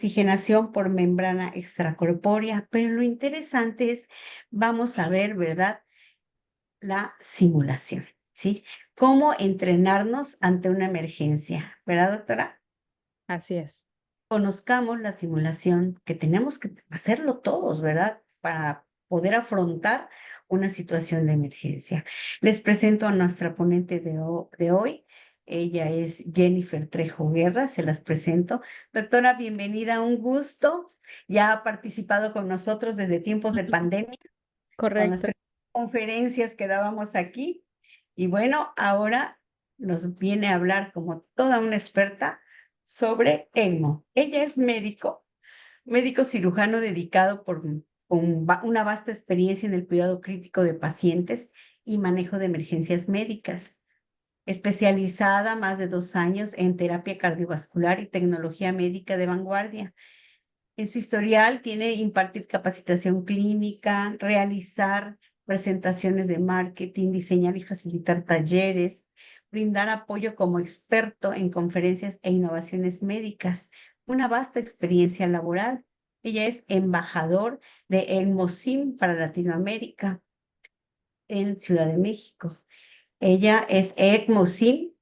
oxigenación por membrana extracorpórea, pero lo interesante es, vamos a ver, ¿verdad? La simulación, ¿sí? Cómo entrenarnos ante una emergencia, ¿verdad, doctora? Así es. Conozcamos la simulación, que tenemos que hacerlo todos, ¿verdad? Para poder afrontar una situación de emergencia. Les presento a nuestra ponente de hoy. Ella es Jennifer Trejo Guerra, se las presento. Doctora, bienvenida, un gusto. Ya ha participado con nosotros desde tiempos de pandemia, con las Correcto. conferencias que dábamos aquí. Y bueno, ahora nos viene a hablar como toda una experta sobre ECMO. Ella es médico cirujano dedicado con una vasta experiencia en el cuidado crítico de pacientes y manejo de emergencias médicas. Especializada más de 2 años en terapia cardiovascular y tecnología médica de vanguardia. En su historial tiene impartir capacitación clínica, realizar presentaciones de marketing, diseñar y facilitar talleres, brindar apoyo como experto en conferencias e innovaciones médicas, una vasta experiencia laboral. Ella es embajador de ECMOSIM para Latinoamérica en Ciudad de México. Ella es ECMOSIM,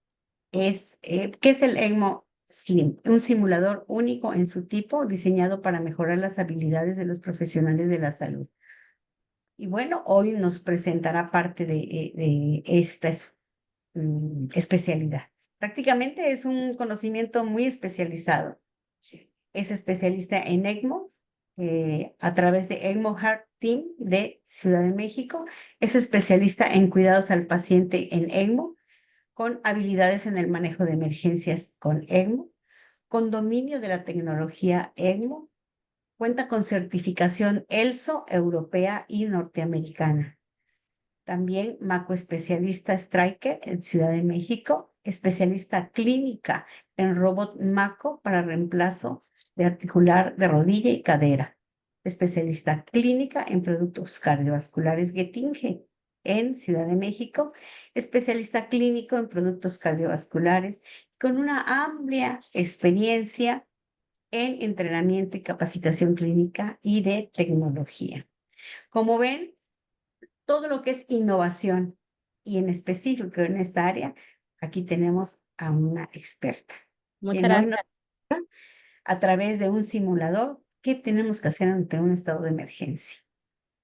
¿qué es el ECMO Slim? Un simulador único en su tipo, diseñado para mejorar las habilidades de los profesionales de la salud. Y bueno, hoy nos presentará parte de esta especialidad. Prácticamente es un conocimiento muy especializado. Es especialista en ECMO a través de ECMO Heart Team de Ciudad de México. Es especialista en cuidados al paciente en ECMO, con habilidades en el manejo de emergencias con ECMO, con dominio de la tecnología ECMO, cuenta con certificación ELSO europea y norteamericana. También macoespecialista Striker en Ciudad de México, especialista clínica en robot Maco para reemplazo de articular de rodilla y cadera. Especialista clínica en productos cardiovasculares Getinge en Ciudad de México, especialista clínico en productos cardiovasculares con una amplia experiencia en entrenamiento y capacitación clínica y de tecnología. Como ven, todo lo que es innovación y en específico en esta área, aquí tenemos a una experta, Muchas quien hoy nos gracias. a través de un simulador qué tenemos que hacer ante un estado de emergencia.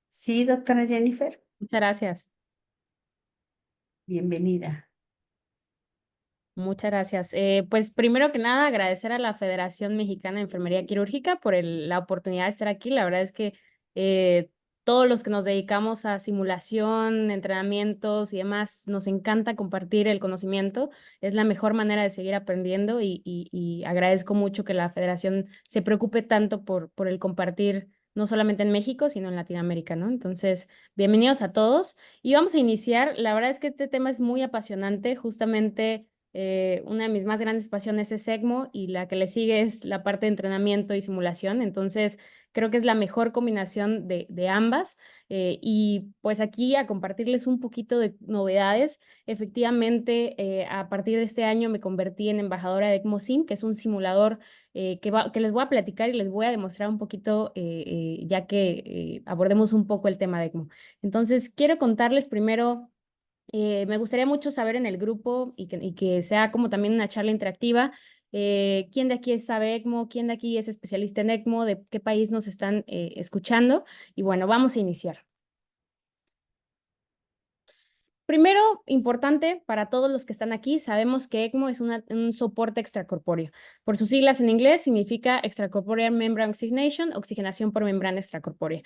Sí, doctora Jennifer, Muchas gracias. bienvenida. Muchas gracias. Pues primero que nada, agradecer a la Federación Mexicana de Enfermería Quirúrgica por la oportunidad de estar aquí. La verdad es que todos los que nos dedicamos a simulación, entrenamientos y demás, nos encanta compartir el conocimiento. Es la mejor manera de seguir aprendiendo y agradezco mucho que la Federación se preocupe tanto por el compartir, no solamente en México, sino en Latinoamérica, ¿no? Entonces, bienvenidos a todos. Y vamos a iniciar. La verdad es que este tema es muy apasionante, justamente. Una de mis más grandes pasiones es ECMO y la que le sigue es la parte de entrenamiento y simulación. Entonces, creo que es la mejor combinación de ambas. Y pues aquí a compartirles un poquito de novedades. Efectivamente, a partir de este año me convertí en embajadora de ECMOSIM, que es un simulador que les voy a platicar y les voy a demostrar un poquito, ya que abordemos un poco el tema de ECMO. Entonces, quiero contarles primero. Me gustaría mucho saber en el grupo y que sea como también una charla interactiva, quién de aquí sabe ECMO, quién de aquí es especialista en ECMO, de qué país nos están escuchando. Y bueno, vamos a iniciar. Primero, importante para todos los que están aquí, sabemos que ECMO es un soporte extracorpóreo. Por sus siglas en inglés, significa Extracorporeal Membrane Oxygenation, oxigenación por membrana extracorpórea.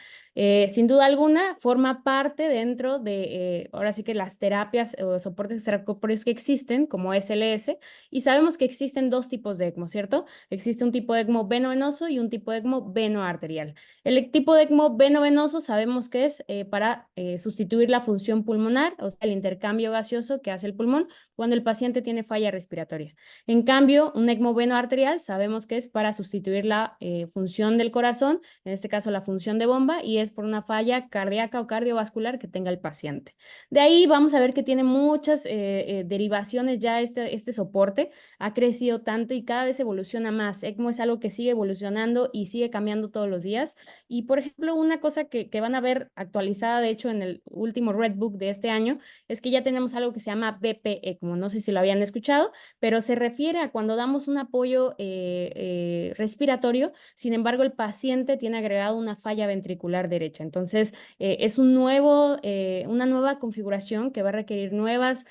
Sin duda alguna, forma parte dentro de, ahora sí que las terapias o soportes extracorpóreos que existen, como SLS, y sabemos que existen dos tipos de ECMO, ¿cierto? Existe un tipo de ECMO veno-venoso y un tipo de ECMO veno-arterial. El tipo de ECMO veno-venoso sabemos que es para sustituir la función pulmonar, o sea, el intercambio gaseoso que hace el pulmón cuando el paciente tiene falla respiratoria. En cambio, un ECMO venoarterial sabemos que es para sustituir la función del corazón, en este caso la función de bomba, y es por una falla cardíaca o cardiovascular que tenga el paciente. De ahí vamos a ver que tiene muchas derivaciones ya este soporte, ha crecido tanto y cada vez evoluciona más. ECMO es algo que sigue evolucionando y sigue cambiando todos los días. Y, por ejemplo, una cosa que van a ver actualizada, de hecho, en el último Red Book de este año, es que ya tenemos algo que se llama BP ECMO. No sé si lo habían escuchado, pero se refiere a cuando damos un apoyo respiratorio, sin embargo, el paciente tiene agregado una falla ventricular derecha. Entonces, es una nueva configuración que va a requerir nuevas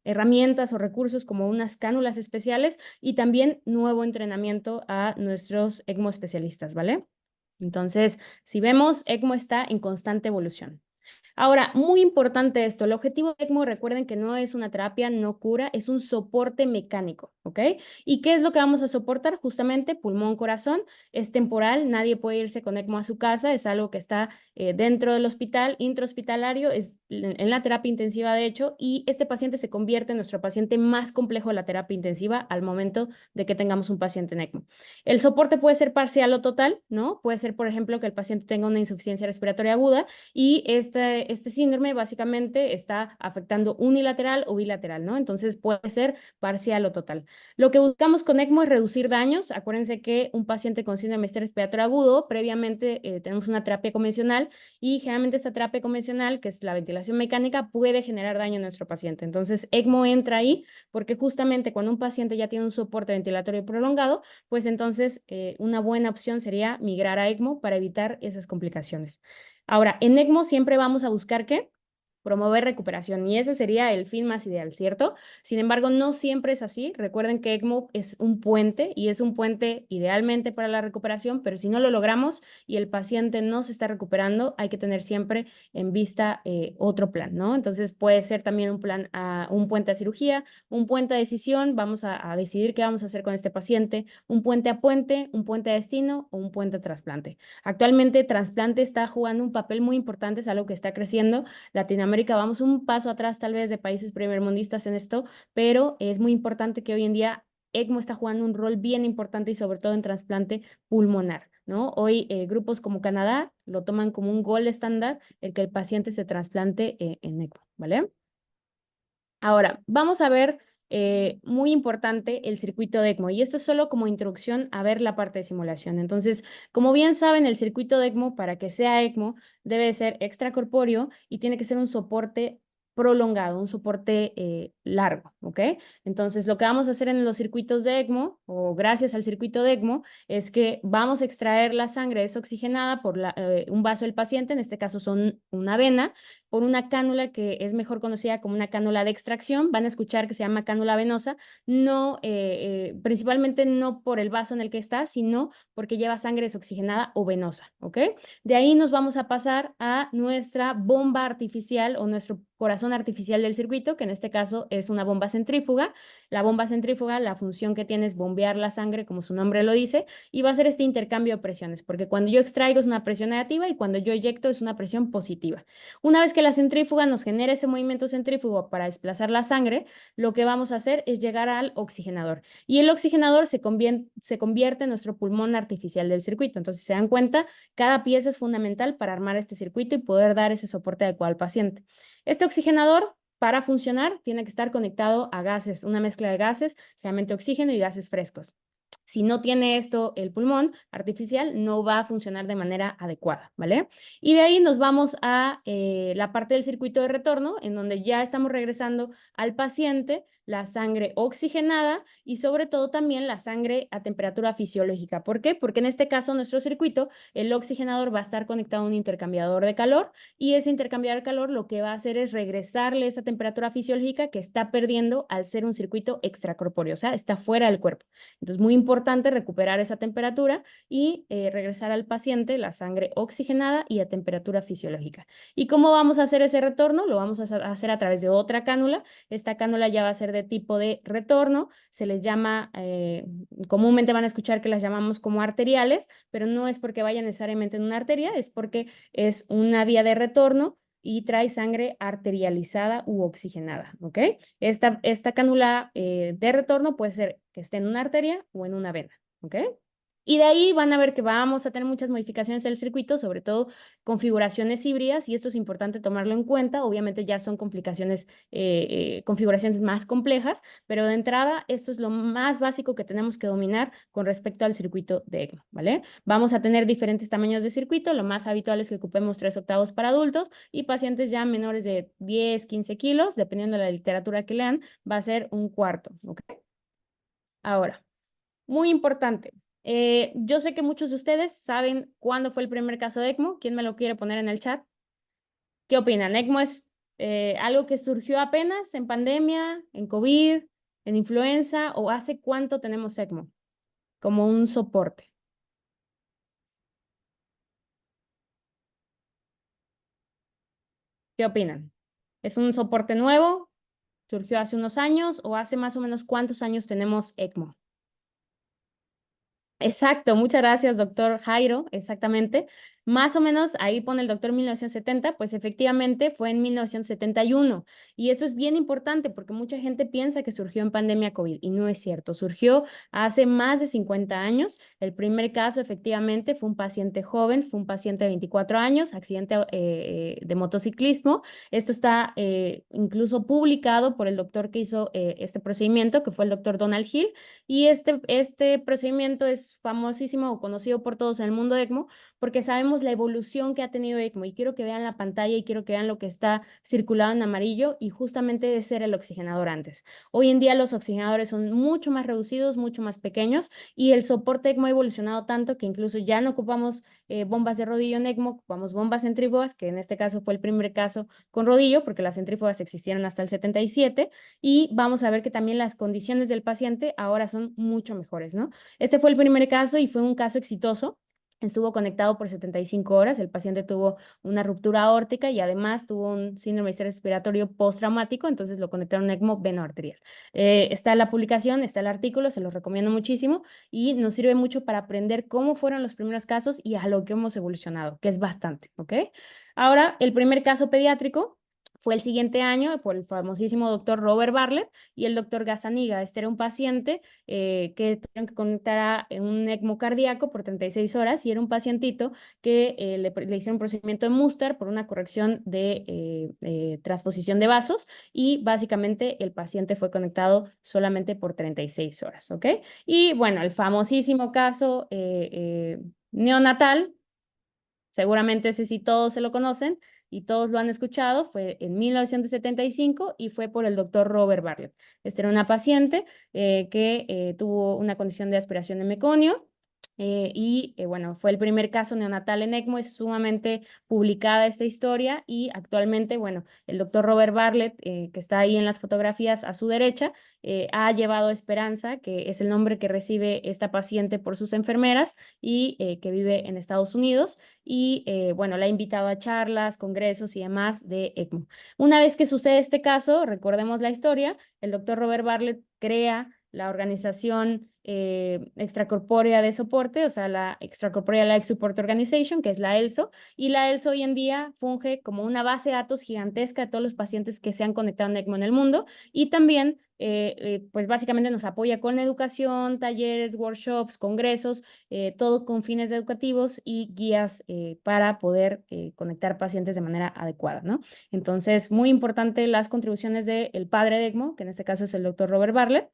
herramientas o recursos como unas cánulas especiales y también nuevo entrenamiento a nuestros ECMO especialistas, ¿vale? Entonces, si vemos, ECMO está en constante evolución. Ahora, muy importante esto, el objetivo de ECMO, recuerden que no es una terapia, no cura, es un soporte mecánico, ¿ok? ¿Y qué es lo que vamos a soportar? Justamente pulmón, corazón, es temporal, nadie puede irse con ECMO a su casa, es algo que está dentro del hospital, intrahospitalario, es en la terapia intensiva de hecho, y este paciente se convierte en nuestro paciente más complejo de la terapia intensiva al momento de que tengamos un paciente en ECMO. El soporte puede ser parcial o total, ¿no? Puede ser, por ejemplo, que el paciente tenga una insuficiencia respiratoria aguda y este síndrome básicamente está afectando unilateral o bilateral, ¿no? Entonces puede ser parcial o total. Lo que buscamos con ECMO es reducir daños. Acuérdense que un paciente con síndrome respiratorio agudo, previamente tenemos una terapia convencional y generalmente esta terapia convencional, que es la ventilación mecánica, puede generar daño en nuestro paciente. Entonces ECMO entra ahí porque justamente cuando un paciente ya tiene un soporte ventilatorio prolongado, pues entonces una buena opción sería migrar a ECMO para evitar esas complicaciones. Ahora, en ECMO siempre vamos a buscar ¿qué? Promover recuperación y ese sería el fin más ideal, ¿cierto? Sin embargo, no siempre es así. Recuerden que ECMO es un puente y es un puente idealmente para la recuperación, pero si no lo logramos y el paciente no se está recuperando, hay que tener siempre en vista otro plan, ¿no? Entonces puede ser también un plan un puente a cirugía, un puente a decisión, vamos a decidir qué vamos a hacer con este paciente, un puente a destino o un puente a trasplante. Actualmente, trasplante está jugando un papel muy importante, es algo que está creciendo. Latinoamérica vamos un paso atrás tal vez de países primermundistas en esto, pero es muy importante que hoy en día ECMO está jugando un rol bien importante y sobre todo en trasplante pulmonar, ¿no? Hoy grupos como Canadá lo toman como un gol estándar el que el paciente se trasplante en ECMO, ¿vale? Ahora, vamos a ver, muy importante, el circuito de ECMO. Y esto es solo como introducción a ver la parte de simulación. Entonces, como bien saben, el circuito de ECMO, para que sea ECMO, debe ser extracorpóreo y tiene que ser un soporte prolongado, un soporte largo, ¿ok? Entonces, lo que vamos a hacer en los circuitos de ECMO, o gracias al circuito de ECMO, es que vamos a extraer la sangre desoxigenada por un vaso del paciente, en este caso son una vena, por una cánula que es mejor conocida como una cánula de extracción. Van a escuchar que se llama cánula venosa, no, principalmente no por el vaso en el que está, sino porque lleva sangre desoxigenada o venosa, ¿ok? De ahí nos vamos a pasar a nuestra bomba artificial o nuestro corazón artificial del circuito, que en este caso es una bomba centrífuga. La bomba centrífuga, la función que tiene es bombear la sangre, como su nombre lo dice, y va a ser este intercambio de presiones, porque cuando yo extraigo es una presión negativa y cuando yo eyecto es una presión positiva. Una vez que la centrífuga nos genera ese movimiento centrífugo para desplazar la sangre, lo que vamos a hacer es llegar al oxigenador. Y el oxigenador se convierte en nuestro pulmón artificial del circuito. Entonces, se dan cuenta, cada pieza es fundamental para armar este circuito y poder dar ese soporte adecuado al paciente. Este oxigenador, para funcionar, tiene que estar conectado a gases, una mezcla de gases, generalmente oxígeno y gases frescos. Si no tiene esto el pulmón artificial, no va a funcionar de manera adecuada, ¿vale? Y de ahí nos vamos a la parte del circuito de retorno, en donde ya estamos regresando al paciente la sangre oxigenada y sobre todo también la sangre a temperatura fisiológica. ¿Por qué? Porque en este caso nuestro circuito, el oxigenador va a estar conectado a un intercambiador de calor y ese intercambiador de calor lo que va a hacer es regresarle esa temperatura fisiológica que está perdiendo al ser un circuito extracorpóreo, o sea, está fuera del cuerpo. Entonces, muy importante recuperar esa temperatura y regresar al paciente la sangre oxigenada y a temperatura fisiológica. ¿Y cómo vamos a hacer ese retorno? Lo vamos a hacer a través de otra cánula. Esta cánula ya va a ser de tipo de retorno. Se les llama, comúnmente van a escuchar que las llamamos como arteriales, pero no es porque vaya necesariamente en una arteria, es porque es una vía de retorno y trae sangre arterializada u oxigenada, ¿ok? Esta cánula de retorno puede ser que esté en una arteria o en una vena, ¿ok? Y de ahí van a ver que vamos a tener muchas modificaciones del circuito, sobre todo configuraciones híbridas, y esto es importante tomarlo en cuenta. Obviamente ya son configuraciones más complejas, pero de entrada esto es lo más básico que tenemos que dominar con respecto al circuito de ECMO, ¿vale? Vamos a tener diferentes tamaños de circuito. Lo más habitual es que ocupemos 3/8 para adultos y pacientes ya menores de 10, 15 kilos, dependiendo de la literatura que lean, va a ser 1/4, ¿ok? Ahora, muy importante. Yo sé que muchos de ustedes saben cuándo fue el primer caso de ECMO. ¿Quién me lo quiere poner en el chat? ¿Qué opinan? ¿ECMO es algo que surgió apenas en pandemia, en COVID, en influenza, o hace cuánto tenemos ECMO como un soporte? ¿Qué opinan? ¿Es un soporte nuevo? ¿Surgió hace unos años o hace más o menos cuántos años tenemos ECMO? Exacto, muchas gracias, doctor Jairo, exactamente. Más o menos ahí pone el doctor 1970, pues efectivamente fue en 1971. Y eso es bien importante porque mucha gente piensa que surgió en pandemia COVID y no es cierto. Surgió hace más de 50 años. El primer caso efectivamente fue un paciente joven, fue un paciente de 24 años, accidente de motociclismo. Esto está incluso publicado por el doctor que hizo este procedimiento, que fue el doctor Donald Hill. Y este procedimiento es famosísimo o conocido por todos en el mundo de ECMO porque sabemos la evolución que ha tenido ECMO y quiero que vean la pantalla y quiero que vean lo que está circulado en amarillo y justamente de ser el oxigenador antes. Hoy en día los oxigenadores son mucho más reducidos, mucho más pequeños y el soporte ECMO ha evolucionado tanto que incluso ya no ocupamos bombas de rodillo en ECMO, ocupamos bombas centrífugas, que en este caso fue el primer caso con rodillo porque las centrífugas existieron hasta el 77 y vamos a ver que también las condiciones del paciente ahora son mucho mejores, ¿no? Este fue el primer caso y fue un caso exitoso. Estuvo conectado por 75 horas. El paciente tuvo una ruptura aórtica y además tuvo un síndrome respiratorio postraumático, entonces lo conectaron a ECMO venoarterial. Está la publicación, está el artículo, se los recomiendo muchísimo y nos sirve mucho para aprender cómo fueron los primeros casos y a lo que hemos evolucionado, que es bastante, ¿ok? Ahora, el primer caso pediátrico fue el siguiente año por el famosísimo doctor Robert Bartlett y el doctor Gazzaniga. Este era un paciente que tuvieron que conectar a un ECMO cardíaco por 36 horas y era un pacientito que le hicieron un procedimiento de Muster por una corrección de transposición de vasos y básicamente el paciente fue conectado solamente por 36 horas, ¿ok? Y bueno, el famosísimo caso neonatal, seguramente ese sí todos se lo conocen y todos lo han escuchado, fue en 1975 y fue por el doctor Robert Bartlett. Esta era una paciente que tuvo una condición de aspiración de meconio. Bueno, fue el primer caso neonatal en ECMO, es sumamente publicada esta historia y actualmente, bueno, el doctor Robert Bartlett, que está ahí en las fotografías a su derecha, ha llevado Esperanza, que es el nombre que recibe esta paciente por sus enfermeras y que vive en Estados Unidos y bueno, la ha invitado a charlas, congresos y demás de ECMO. Una vez que sucede este caso, recordemos la historia, el doctor Robert Bartlett crea la organización extracorpórea de soporte, o sea, la Extracorporeal Life Support Organization, que es la ELSO, y la ELSO hoy en día funge como una base de datos gigantesca de todos los pacientes que se han conectado en ECMO en el mundo y también pues básicamente nos apoya con educación, talleres, workshops, congresos, todo con fines educativos y guías para poder conectar pacientes de manera adecuada, ¿no? Entonces, muy importante las contribuciones del padre de ECMO, que en este caso es el doctor Robert Bartlett.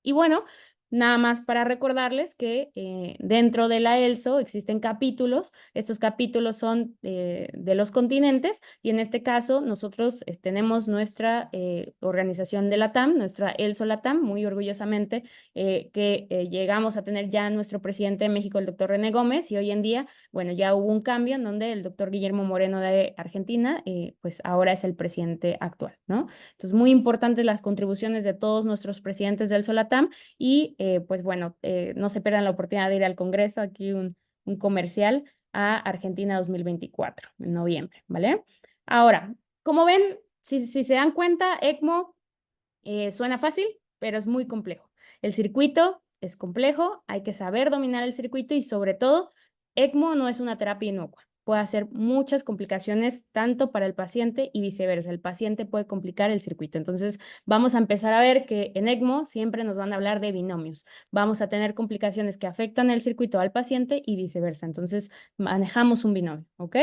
Y bueno, nada más para recordarles que dentro de la ELSO existen capítulos. Estos capítulos son de los continentes y en este caso nosotros tenemos nuestra organización de LATAM, nuestra ELSO LATAM, muy orgullosamente que llegamos a tener ya nuestro presidente de México, el doctor René Gómez, y hoy en día, bueno, ya hubo un cambio en donde el doctor Guillermo Moreno de Argentina, pues ahora es el presidente actual, ¿no? Entonces, muy importantes las contribuciones de todos nuestros presidentes del Solatam y pues bueno, no se pierdan la oportunidad de ir al Congreso, aquí un comercial a Argentina 2024, en noviembre, ¿vale? Ahora, como ven, si se dan cuenta, ECMO suena fácil, pero es muy complejo. El circuito es complejo, hay que saber dominar el circuito y sobre todo, ECMO no es una terapia inocua. puede hacer muchas complicaciones tanto para el paciente y viceversa. El paciente puede complicar el circuito. Entonces, vamos a empezar a ver que en ECMO siempre nos van a hablar de binomios. Vamos a tener complicaciones que afectan el circuito al paciente y viceversa. Entonces, manejamos un binomio, ¿ok?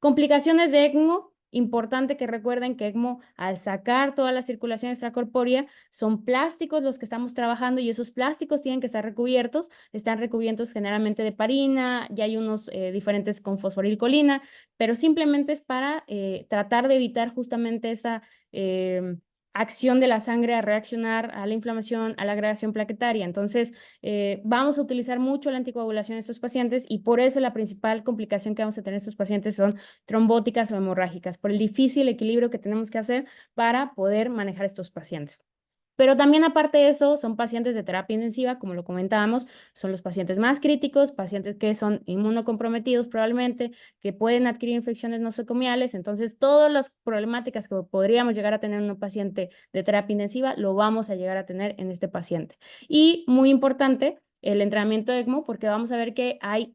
Complicaciones de ECMO. Importante que recuerden que ECMO, al sacar toda la circulación extracorpórea, son plásticos los que estamos trabajando y esos plásticos tienen que estar recubiertos. Están recubiertos generalmente de heparina, ya hay unos diferentes con fosforilcolina, pero simplemente es para tratar de evitar justamente esa acción de la sangre a reaccionar a la inflamación, a la agregación plaquetaria. Entonces, vamos a utilizar mucho la anticoagulación en estos pacientes y por eso la principal complicación que vamos a tener en estos pacientes son trombóticas o hemorrágicas, por el difícil equilibrio que tenemos que hacer para poder manejar estos pacientes. Pero también aparte de eso, son pacientes de terapia intensiva, como lo comentábamos, son los pacientes más críticos, pacientes que son inmunocomprometidos probablemente, que pueden adquirir infecciones nosocomiales. Entonces, todas las problemáticas que podríamos llegar a tener en un paciente de terapia intensiva, lo vamos a llegar a tener en este paciente. Y muy importante, el entrenamiento de ECMO, porque vamos a ver que hay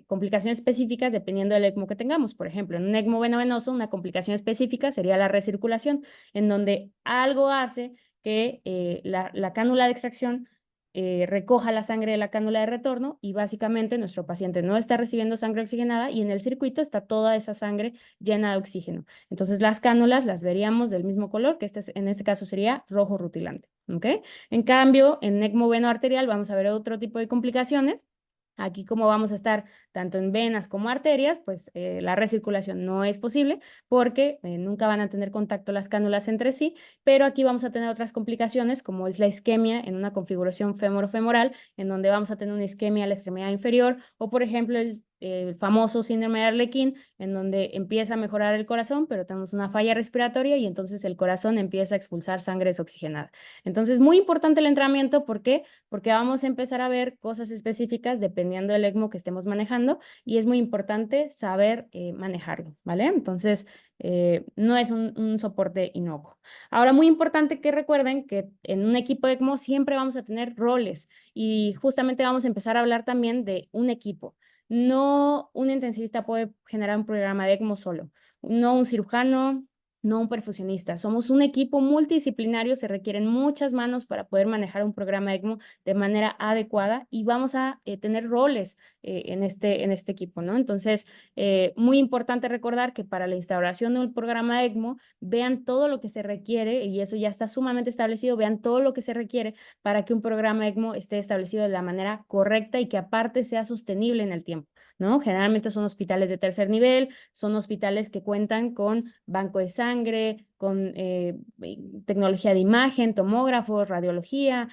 complicaciones específicas dependiendo del ECMO que tengamos. Por ejemplo, en un ECMO venovenoso, una complicación específica sería la recirculación, en donde algo hace que la cánula de extracción recoja la sangre de la cánula de retorno y básicamente nuestro paciente no está recibiendo sangre oxigenada y en el circuito está toda esa sangre llena de oxígeno. Entonces las cánulas las veríamos del mismo color, que en este caso sería rojo rutilante. ¿Ok? En cambio, en ECMO venoarterial vamos a ver otro tipo de complicaciones. Aquí como vamos a estar tanto en venas como arterias, pues la recirculación no es posible porque nunca van a tener contacto las cánulas entre sí, pero aquí vamos a tener otras complicaciones como es la isquemia en una configuración femorofemoral, en donde vamos a tener una isquemia a la extremidad inferior o por ejemplo el famoso síndrome de Arlequín, en donde empieza a mejorar el corazón, pero tenemos una falla respiratoria y entonces el corazón empieza a expulsar sangre desoxigenada. Entonces, muy importante el entrenamiento, ¿por qué? Porque vamos a empezar a ver cosas específicas dependiendo del ECMO que estemos manejando y es muy importante saber manejarlo, ¿vale? Entonces, no es un soporte inocuo. Ahora, muy importante que recuerden que en un equipo ECMO siempre vamos a tener roles y justamente vamos a empezar a hablar también de un equipo. No un intensivista puede generar un programa de ECMO solo, no un cirujano, no un perfusionista. Somos un equipo multidisciplinario, se requieren muchas manos para poder manejar un programa ECMO de manera adecuada y vamos a tener roles en este equipo, ¿no? Entonces, muy importante recordar que para la instauración de un programa ECMO, vean todo lo que se requiere y eso ya está sumamente establecido, vean todo lo que se requiere para que un programa ECMO esté establecido de la manera correcta y que aparte sea sostenible en el tiempo, ¿no? Generalmente son hospitales de tercer nivel, son hospitales que cuentan con banco de sangre, con tecnología de imagen, tomógrafos, radiología.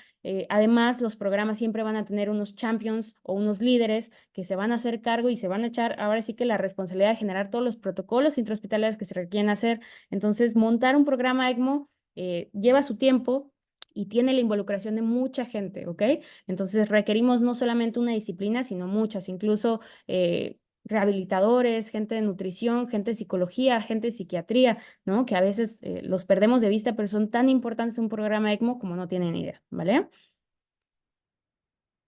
Además, los programas siempre van a tener unos champions o unos líderes que se van a hacer cargo y se van a echar ahora sí que la responsabilidad de generar todos los protocolos intrahospitalarios que se requieren hacer. Entonces, montar un programa ECMO lleva su tiempo y tiene la involucración de mucha gente, ¿ok? Entonces requerimos no solamente una disciplina, sino muchas, incluso rehabilitadores, gente de nutrición, gente de psicología, gente de psiquiatría, ¿no? Que a veces los perdemos de vista, pero son tan importantes en un programa ECMO como no tienen idea, ¿vale?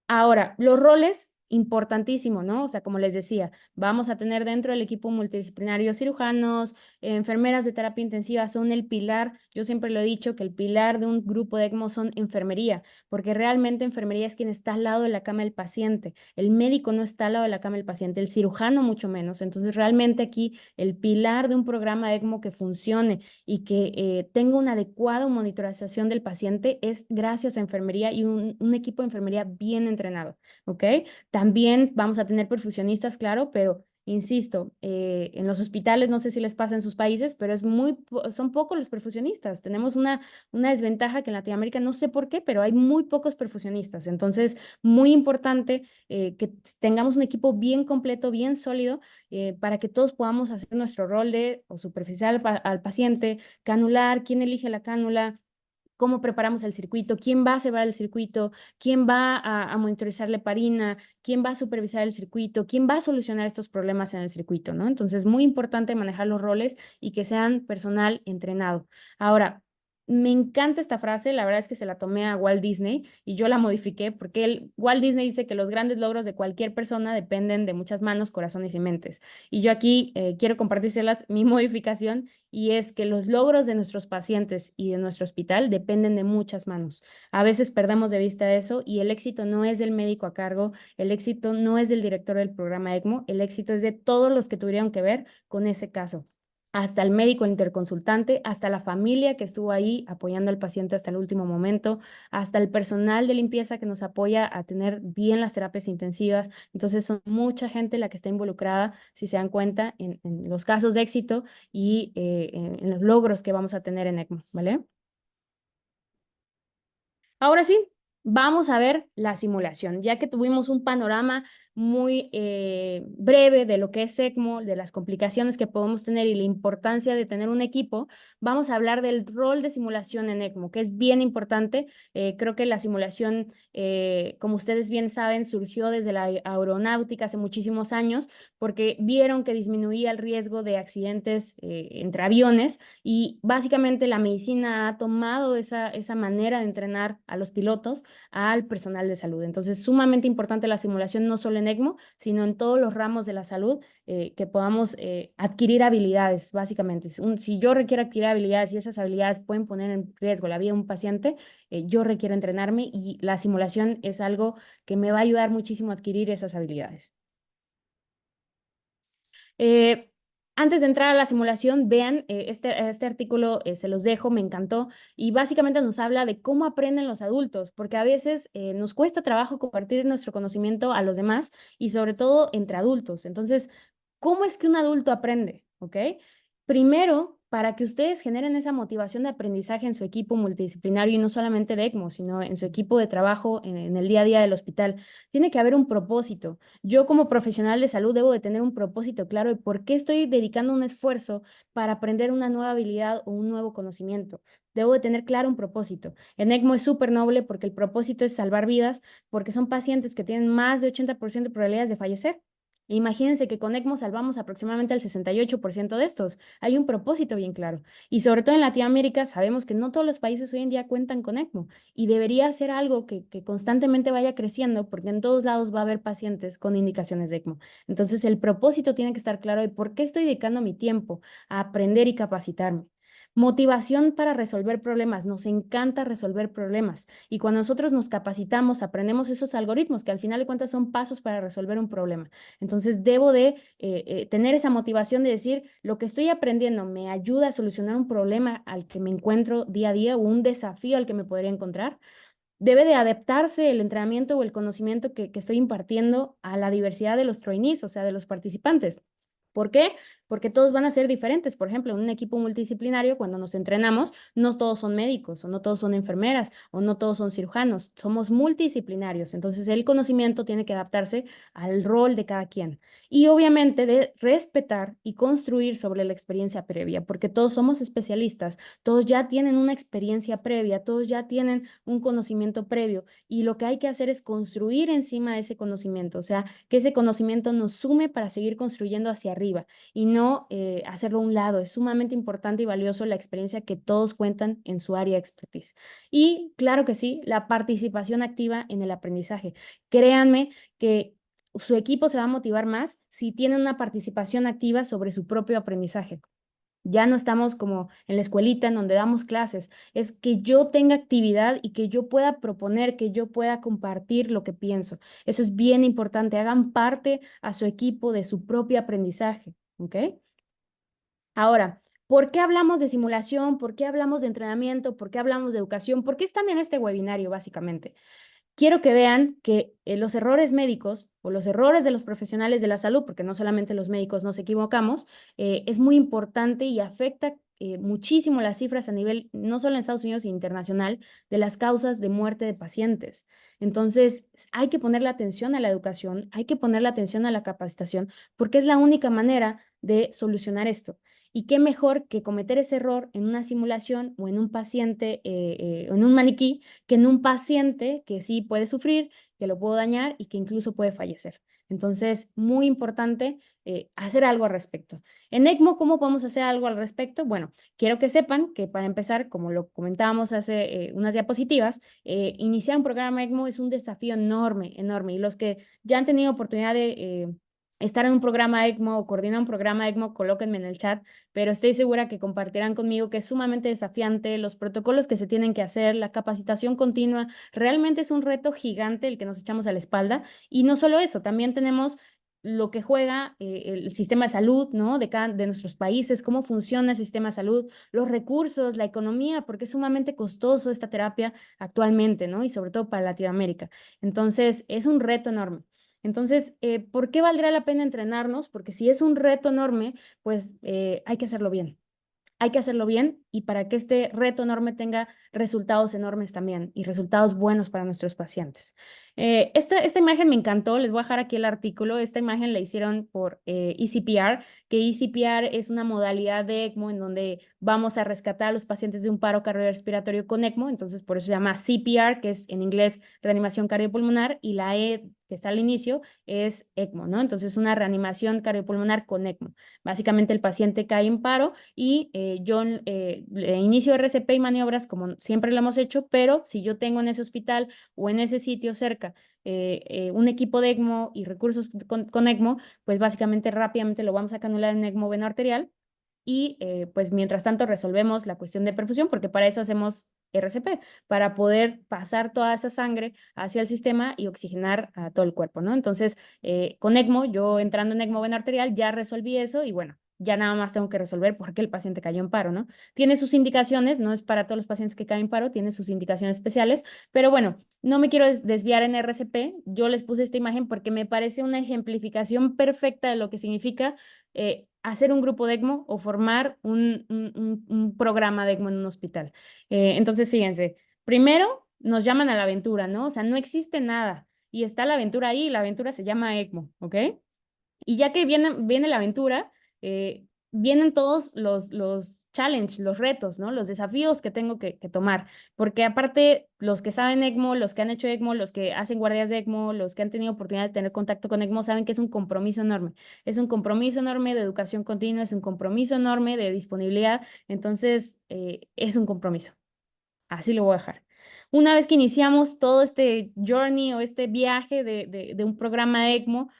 Ahora, los roles, importantísimo, ¿no? O sea, como les decía, vamos a tener dentro del equipo multidisciplinario cirujanos, enfermeras de terapia intensiva, son el pilar. Yo siempre lo he dicho que el pilar de un grupo de ECMO son enfermería, porque realmente enfermería es quien está al lado de la cama del paciente. El médico no está al lado de la cama del paciente, el cirujano mucho menos. Entonces, realmente aquí el pilar de un programa de ECMO que funcione y que tenga una adecuada monitorización del paciente es gracias a enfermería y un equipo de enfermería bien entrenado, ¿ok? También vamos a tener perfusionistas, claro, pero insisto, en los hospitales, no sé si les pasa en sus países, pero son pocos los perfusionistas. Tenemos una desventaja que en Latinoamérica no sé por qué, pero hay muy pocos perfusionistas. Entonces, muy importante que tengamos un equipo bien completo, bien sólido, para que todos podamos hacer nuestro rol de o superficial al paciente, canular, quién elige la cánula, cómo preparamos el circuito, quién va a cebar el circuito, quién va a monitorizar la heparina, quién va a supervisar el circuito, quién va a solucionar estos problemas en el circuito, ¿no? Entonces, muy importante manejar los roles y que sean personal entrenado. Ahora, me encanta esta frase, la verdad es que se la tomé a Walt Disney y yo la modifiqué porque Walt Disney dice que los grandes logros de cualquier persona dependen de muchas manos, corazones y mentes. Y yo aquí quiero compartírselas mi modificación y es que los logros de nuestros pacientes y de nuestro hospital dependen de muchas manos. A veces perdemos de vista eso y el éxito no es del médico a cargo, el éxito no es del director del programa ECMO, el éxito es de todos los que tuvieron que ver con ese caso, hasta el médico interconsultante, hasta la familia que estuvo ahí apoyando al paciente hasta el último momento, hasta el personal de limpieza que nos apoya a tener bien las terapias intensivas. Entonces son mucha gente la que está involucrada, si se dan cuenta, en los casos de éxito y en los logros que vamos a tener en ECMO, ¿vale? Ahora sí, vamos a ver la simulación, ya que tuvimos un panorama muy breve de lo que es ECMO, de las complicaciones que podemos tener y la importancia de tener un equipo. Vamos a hablar del rol de simulación en ECMO, que es bien importante. Creo que la simulación, como ustedes bien saben, surgió desde la aeronáutica hace muchísimos años, porque vieron que disminuía el riesgo de accidentes entre aviones y básicamente la medicina ha tomado esa manera de entrenar a los pilotos al personal de salud. Entonces, sumamente importante la simulación, no solo en ECMO, sino en todos los ramos de la salud, que podamos adquirir habilidades, básicamente. Si yo requiero adquirir habilidades y esas habilidades pueden poner en riesgo la vida de un paciente, yo requiero entrenarme y la simulación es algo que me va a ayudar muchísimo a adquirir esas habilidades. Eh, Antes de entrar a la simulación, vean este artículo, se los dejo, me encantó, y básicamente nos habla de cómo aprenden los adultos, porque a veces nos cuesta trabajo compartir nuestro conocimiento a los demás y sobre todo entre adultos. Entonces, ¿cómo es que un adulto aprende? ¿Ok? Primero, para que ustedes generen esa motivación de aprendizaje en su equipo multidisciplinario y no solamente de ECMO, sino en su equipo de trabajo en el día a día del hospital, tiene que haber un propósito. Yo como profesional de salud debo de tener un propósito claro de por qué estoy dedicando un esfuerzo para aprender una nueva habilidad o un nuevo conocimiento. Debo de tener claro un propósito. En ECMO es súper noble porque el propósito es salvar vidas, porque son pacientes que tienen más de 80% de probabilidades de fallecer. Imagínense que con ECMO salvamos aproximadamente el 68% de estos. Hay un propósito bien claro. Y sobre todo en Latinoamérica sabemos que no todos los países hoy en día cuentan con ECMO y debería ser algo que constantemente vaya creciendo porque en todos lados va a haber pacientes con indicaciones de ECMO. Entonces el propósito tiene que estar claro de por qué estoy dedicando mi tiempo a aprender y capacitarme. Motivación para resolver problemas. Nos encanta resolver problemas. Y cuando nosotros nos capacitamos, aprendemos esos algoritmos que al final de cuentas son pasos para resolver un problema. Entonces debo de tener esa motivación de decir, lo que estoy aprendiendo me ayuda a solucionar un problema al que me encuentro día a día o un desafío al que me podría encontrar. Debe de adaptarse el entrenamiento o el conocimiento que estoy impartiendo a la diversidad de los trainees, o sea, de los participantes. ¿Por qué? Porque todos van a ser diferentes. Por ejemplo, en un equipo multidisciplinario, cuando nos entrenamos, no todos son médicos, o no todos son enfermeras, o no todos son cirujanos. Somos multidisciplinarios. Entonces, el conocimiento tiene que adaptarse al rol de cada quien. Y obviamente de respetar y construir sobre la experiencia previa, porque todos somos especialistas, todos ya tienen una experiencia previa, todos ya tienen un conocimiento previo. Y lo que hay que hacer es construir encima de ese conocimiento, o sea, que ese conocimiento nos sume para seguir construyendo hacia arriba y no hacerlo a un lado. Es sumamente importante y valioso la experiencia que todos cuentan en su área de expertise. Y claro que sí, la participación activa en el aprendizaje. Créanme que su equipo se va a motivar más si tienen una participación activa sobre su propio aprendizaje. Ya no estamos como en la escuelita en donde damos clases, es que yo tenga actividad y que yo pueda proponer, que yo pueda compartir lo que pienso. Eso es bien importante, hagan parte a su equipo de su propio aprendizaje, ¿ok? Ahora, ¿por qué hablamos de simulación? ¿Por qué hablamos de entrenamiento? ¿Por qué hablamos de educación? ¿Por qué están en este webinario, básicamente? Quiero que vean que los errores médicos o los errores de los profesionales de la salud, porque no solamente los médicos nos equivocamos, es muy importante y afecta muchísimo las cifras a nivel, no solo en Estados Unidos, sino internacional, de las causas de muerte de pacientes. Entonces, hay que ponerle atención a la educación, hay que ponerle atención a la capacitación, porque es la única manera de solucionar esto. Y qué mejor que cometer ese error en una simulación o en un paciente, en un maniquí, que en un paciente que sí puede sufrir, que lo puedo dañar y que incluso puede fallecer. Entonces, muy importante hacer algo al respecto. En ECMO, ¿cómo podemos hacer algo al respecto? Bueno, quiero que sepan que para empezar, como lo comentábamos hace unas diapositivas, iniciar un programa ECMO es un desafío enorme, enorme. Y los que ya han tenido oportunidad de estar en un programa ECMO o coordinar un programa ECMO, colóquenme en el chat, pero estoy segura que compartirán conmigo que es sumamente desafiante, los protocolos que se tienen que hacer, la capacitación continua, realmente es un reto gigante el que nos echamos a la espalda. Y no solo eso, también tenemos lo que juega el sistema de salud, ¿no? De nuestros países, cómo funciona el sistema de salud, los recursos, la economía, porque es sumamente costoso esta terapia actualmente, ¿no? Y sobre todo para Latinoamérica. Entonces, es un reto enorme. Entonces, ¿por qué valdrá la pena entrenarnos? Porque si es un reto enorme, pues hay que hacerlo bien. Hay que hacerlo bien y para que este reto enorme tenga resultados enormes también y resultados buenos para nuestros pacientes. Esta imagen me encantó, les voy a dejar aquí el artículo. Esta imagen la hicieron por ECPR, que ECPR es una modalidad de ECMO en donde vamos a rescatar a los pacientes de un paro cardiorrespiratorio con ECMO, entonces por eso se llama CPR, que es en inglés reanimación cardiopulmonar, y la E que está al inicio es ECMO, ¿no? Entonces una reanimación cardiopulmonar con ECMO. Básicamente el paciente cae en paro y yo le inicio RCP y maniobras como siempre lo hemos hecho, pero si yo tengo en ese hospital o en ese sitio cerca un equipo de ECMO y recursos con ECMO, pues básicamente rápidamente lo vamos a canular en ECMO veno arterial y pues mientras tanto resolvemos la cuestión de perfusión, porque para eso hacemos RCP, para poder pasar toda esa sangre hacia el sistema y oxigenar a todo el cuerpo, ¿no? Entonces, con ECMO, yo entrando en ECMO vena arterial, ya resolví eso y bueno, ya nada más tengo que resolver por qué el paciente cayó en paro, ¿no? Tiene sus indicaciones, no es para todos los pacientes que caen en paro, tiene sus indicaciones especiales, pero bueno, no me quiero desviar en RCP, yo les puse esta imagen porque me parece una ejemplificación perfecta de lo que significa hacer un grupo de ECMO o formar un programa de ECMO en un hospital. Entonces, fíjense, primero nos llaman a la aventura, ¿no? O sea, no existe nada y está la aventura ahí y la aventura se llama ECMO, ¿ok? Y ya que viene la aventura, vienen todos los challenges, los retos, ¿no? Los desafíos que tengo que tomar. Porque aparte, los que saben ECMO, los que han hecho ECMO, los que hacen guardias de ECMO, los que han tenido oportunidad de tener contacto con ECMO, saben que es un compromiso enorme. Es un compromiso enorme de educación continua, es un compromiso enorme de disponibilidad. Entonces, es un compromiso. Así lo voy a dejar. Una vez que iniciamos todo este journey o este viaje de un programa de ECMO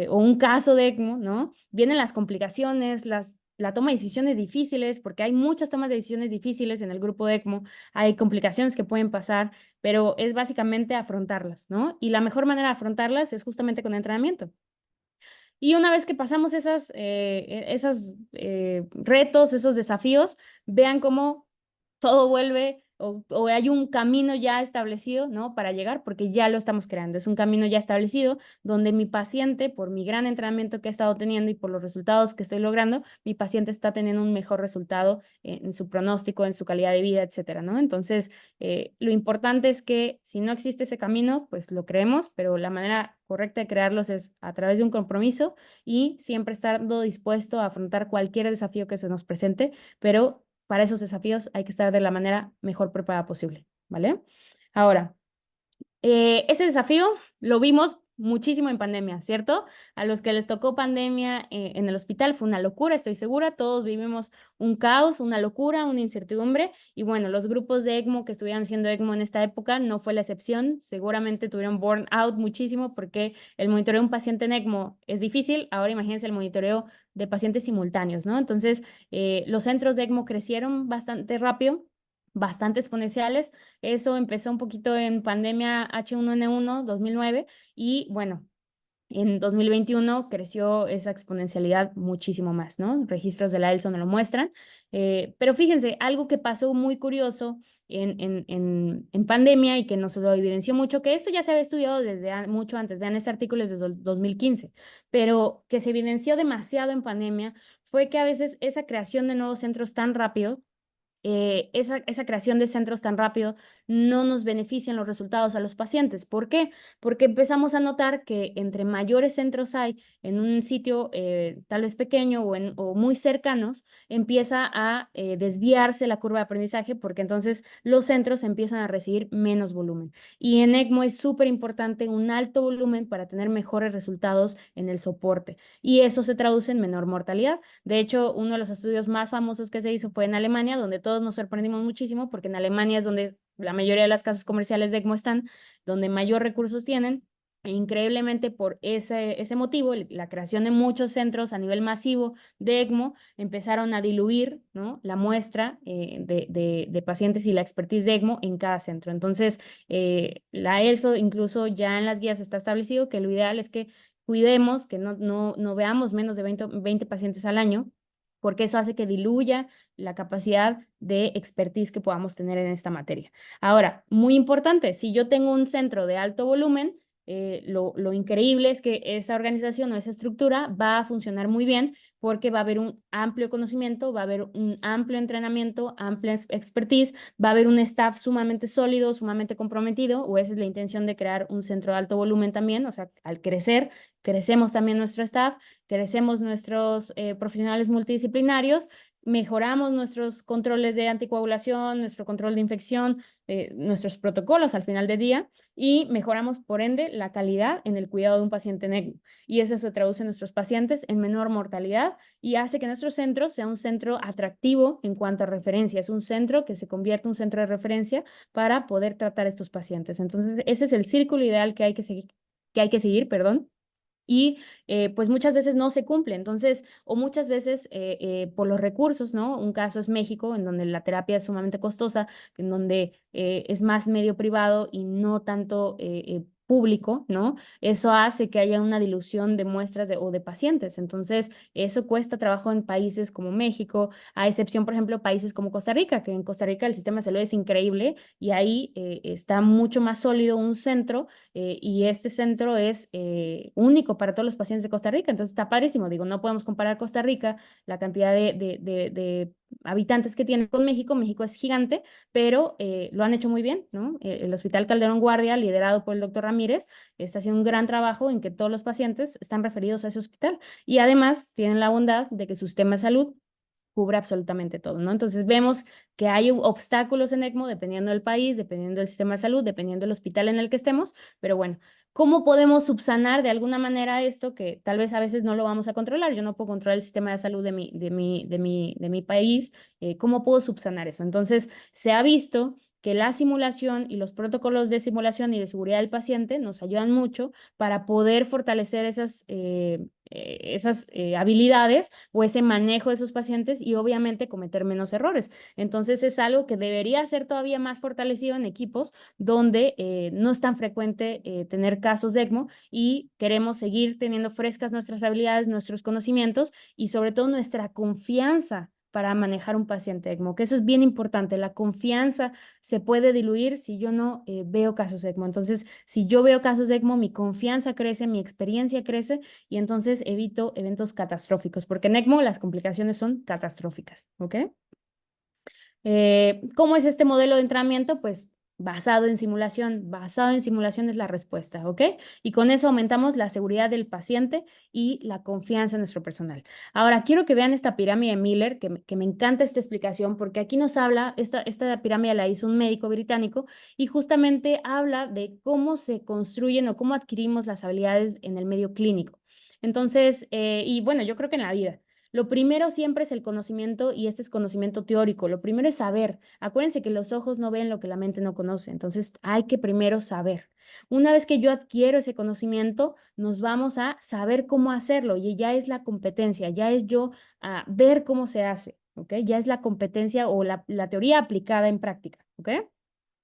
o un caso de ECMO, ¿no? Vienen las complicaciones, la toma de decisiones difíciles, porque hay muchas tomas de decisiones difíciles en el grupo de ECMO, hay complicaciones que pueden pasar, pero es básicamente afrontarlas, ¿no? Y la mejor manera de afrontarlas es justamente con entrenamiento. Y una vez que pasamos esas retos, esos desafíos, vean cómo todo vuelve o hay un camino ya establecido, ¿no? Para llegar, porque ya lo estamos creando. Es un camino ya establecido donde mi paciente, por mi gran entrenamiento que he estado teniendo y por los resultados que estoy logrando, mi paciente está teniendo un mejor resultado en su pronóstico, en su calidad de vida, etcétera, ¿no? Entonces, lo importante es que si no existe ese camino, pues lo creemos, pero la manera correcta de crearlos es a través de un compromiso y siempre estando dispuesto a afrontar cualquier desafío que se nos presente, pero para esos desafíos hay que estar de la manera mejor preparada posible, ¿vale? Ahora, ese desafío lo vimos muchísimo en pandemia, ¿cierto? A los que les tocó pandemia en el hospital fue una locura, estoy segura, todos vivimos un caos, una locura, una incertidumbre y bueno, los grupos de ECMO que estuvieron haciendo ECMO en esta época no fue la excepción, seguramente tuvieron burnout muchísimo porque el monitoreo de un paciente en ECMO es difícil, ahora imagínense el monitoreo de pacientes simultáneos, ¿no? Entonces, los centros de ECMO crecieron bastante rápido, bastante exponenciales. Eso empezó un poquito en pandemia H1N1 2009 y bueno, en 2021 creció esa exponencialidad muchísimo más, ¿no? Registros de la ELSO lo muestran. Pero fíjense, algo que pasó muy curioso en pandemia y que nos lo evidenció mucho, que esto ya se había estudiado desde mucho antes, vean este artículo es desde 2015, pero que se evidenció demasiado en pandemia fue que a veces esa creación de nuevos centros tan rápido esa creación de centros tan rápido no nos benefician los resultados a los pacientes. ¿Por qué? Porque empezamos a notar que entre mayores centros hay en un sitio tal vez pequeño o muy cercanos, empieza a desviarse la curva de aprendizaje, porque entonces los centros empiezan a recibir menos volumen. Y en ECMO es súper importante un alto volumen para tener mejores resultados en el soporte. Y eso se traduce en menor mortalidad. De hecho, uno de los estudios más famosos que se hizo fue en Alemania, donde todos nos sorprendimos muchísimo, porque en Alemania es donde la mayoría de las casas comerciales de ECMO están, donde mayor recursos tienen. E increíblemente por ese motivo, la creación de muchos centros a nivel masivo de ECMO empezaron a diluir, ¿no?, la muestra de pacientes y la expertise de ECMO en cada centro. Entonces, la ELSO incluso ya en las guías está establecido que lo ideal es que cuidemos, que no veamos menos de 20 pacientes al año, porque eso hace que diluya la capacidad de expertise que podamos tener en esta materia. Ahora, muy importante, si yo tengo un centro de alto volumen, lo increíble es que esa organización o esa estructura va a funcionar muy bien porque va a haber un amplio conocimiento, va a haber un amplio entrenamiento, amplia expertise, va a haber un staff sumamente sólido, sumamente comprometido, o esa es la intención de crear un centro de alto volumen también. O sea, al crecer, crecemos también nuestro staff, crecemos nuestros profesionales multidisciplinarios, mejoramos nuestros controles de anticoagulación, nuestro control de infección, nuestros protocolos al final del día, y mejoramos, por ende, la calidad en el cuidado de un paciente en ECMO. Y eso se traduce en nuestros pacientes en menor mortalidad y hace que nuestro centro sea un centro atractivo en cuanto a referencia. Es un centro que se convierte en un centro de referencia para poder tratar a estos pacientes. Entonces, ese es el círculo ideal que hay que seguir, perdón. Y pues muchas veces no se cumple. Entonces, o muchas veces por los recursos, ¿no? Un caso es México, en donde la terapia es sumamente costosa, en donde es más medio privado y no tanto público, ¿no? Eso hace que haya una dilución de muestras o de pacientes. Entonces, eso cuesta trabajo en países como México, a excepción, por ejemplo, países como Costa Rica, que en Costa Rica el sistema de salud es increíble y ahí está mucho más sólido un centro, y este centro es único para todos los pacientes de Costa Rica. Entonces está padrísimo. Digo, no podemos comparar Costa Rica, la cantidad de habitantes que tiene con México. México es gigante, pero lo han hecho muy bien, ¿no? El Hospital Calderón Guardia, liderado por el doctor Ramírez, está haciendo un gran trabajo en que todos los pacientes están referidos a ese hospital. Y además tienen la bondad de que su sistema de salud cubre absolutamente todo, ¿no? Entonces vemos que hay obstáculos en ECMO dependiendo del país, dependiendo del sistema de salud, dependiendo del hospital en el que estemos, pero bueno, ¿cómo podemos subsanar de alguna manera esto que tal vez a veces no lo vamos a controlar? Yo no puedo controlar el sistema de salud de mi país. ¿Cómo puedo subsanar eso? Entonces, se ha visto que la simulación y los protocolos de simulación y de seguridad del paciente nos ayudan mucho para poder fortalecer esas habilidades o ese manejo de esos pacientes y obviamente cometer menos errores. Entonces es algo que debería ser todavía más fortalecido en equipos donde no es tan frecuente tener casos de ECMO y queremos seguir teniendo frescas nuestras habilidades, nuestros conocimientos y sobre todo nuestra confianza para manejar un paciente ECMO, que eso es bien importante. La confianza se puede diluir si yo no veo casos de ECMO. Entonces, si yo veo casos de ECMO, mi confianza crece, mi experiencia crece y entonces evito eventos catastróficos, porque en ECMO las complicaciones son catastróficas, ¿ok? ¿Cómo es este modelo de entrenamiento? Pues basado en simulación es la respuesta, ¿ok? Y con eso aumentamos la seguridad del paciente y la confianza en nuestro personal. Ahora, quiero que vean esta pirámide de Miller, que me encanta esta explicación, porque aquí nos habla, esta pirámide la hizo un médico británico y justamente habla de cómo se construyen o cómo adquirimos las habilidades en el medio clínico. Entonces, y bueno, yo creo que en la vida. Lo primero siempre es el conocimiento y este es conocimiento teórico. Lo primero es saber. Acuérdense que los ojos no ven lo que la mente no conoce. Entonces hay que primero saber. Una vez que yo adquiero ese conocimiento, nos vamos a saber cómo hacerlo y ya es la competencia, ya es yo a ver cómo se hace, ¿ok? Ya es la competencia o la teoría aplicada en práctica, ¿ok?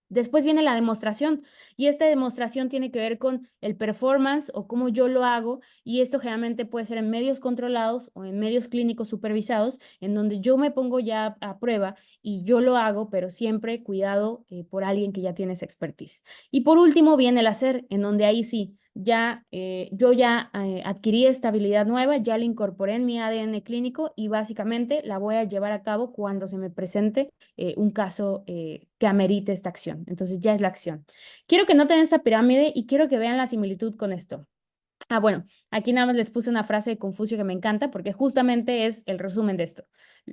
Después viene la demostración y esta demostración tiene que ver con el performance o cómo yo lo hago y esto generalmente puede ser en medios controlados o en medios clínicos supervisados en donde yo me pongo ya a prueba y yo lo hago, pero siempre cuidado por alguien que ya tiene esa expertise. Y por último viene el hacer, en donde ahí sí yo ya adquirí esta habilidad nueva, ya la incorporé en mi ADN clínico y básicamente la voy a llevar a cabo cuando se me presente un caso que amerite esta acción. Entonces ya es la acción. Quiero que noten esta pirámide y quiero que vean la similitud con esto. Ah, bueno, aquí nada más les puse una frase de Confucio que me encanta porque justamente es el resumen de esto.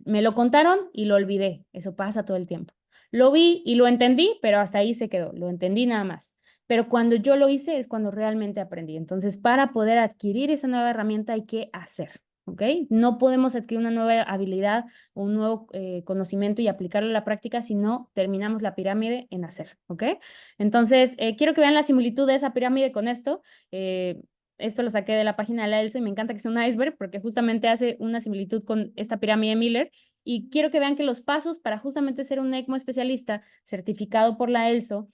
Me lo contaron y lo olvidé. Eso pasa todo el tiempo. Lo vi y lo entendí, pero hasta ahí se quedó. Lo entendí nada más. Pero cuando yo lo hice es cuando realmente aprendí. Entonces, para poder adquirir esa nueva herramienta hay que hacer, ¿ok? No podemos adquirir una nueva habilidad o un nuevo conocimiento y aplicarlo a la práctica si no terminamos la pirámide en hacer, ¿ok? Entonces, quiero que vean la similitud de esa pirámide con esto. Esto lo saqué de la página de la ELSO y me encanta que sea un iceberg porque justamente hace una similitud con esta pirámide de Miller. Y quiero que vean que los pasos para justamente ser un ECMO especialista certificado por la ELSO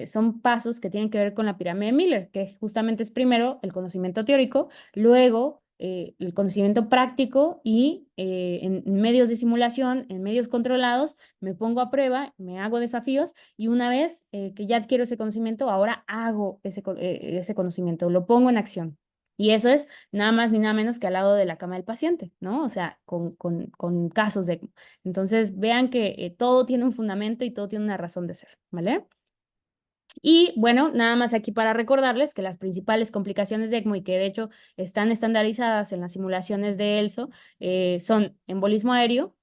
son pasos que tienen que ver con la pirámide de Miller, que justamente es primero el conocimiento teórico, luego el conocimiento práctico y en medios de simulación, en medios controlados, me pongo a prueba, me hago desafíos y una vez que ya adquiero ese conocimiento, ahora hago ese conocimiento, lo pongo en acción. Y eso es nada más ni nada menos que al lado de la cama del paciente, ¿no? O sea, con casos de ECMO. Entonces, vean que todo tiene un fundamento y todo tiene una razón de ser, ¿vale? Y bueno, nada más aquí para recordarles que las principales complicaciones de ECMO y que de hecho están estandarizadas en las simulaciones de ELSO son embolismo aéreo,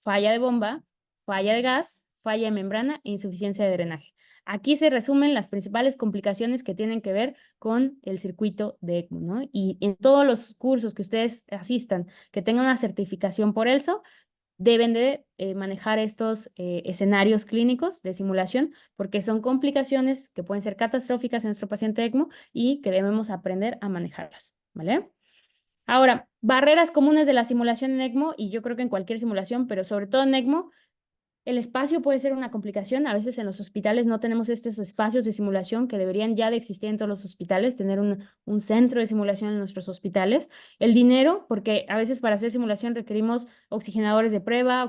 falla de bomba, falla de gas, falla de membrana e insuficiencia de drenaje. Aquí se resumen las principales complicaciones que tienen que ver con el circuito de ECMO, ¿no? Y en todos los cursos que ustedes asistan, que tengan una certificación por ELSO, deben de manejar estos escenarios clínicos de simulación porque son complicaciones que pueden ser catastróficas en nuestro paciente ECMO y que debemos aprender a manejarlas, ¿vale? Ahora, barreras comunes de la simulación en ECMO, y yo creo que en cualquier simulación, pero sobre todo en ECMO, el espacio puede ser una complicación. A veces en los hospitales no tenemos estos espacios de simulación que deberían ya de existir en todos los hospitales, tener un centro de simulación en nuestros hospitales. El dinero, porque a veces para hacer simulación requerimos oxigenadores de prueba,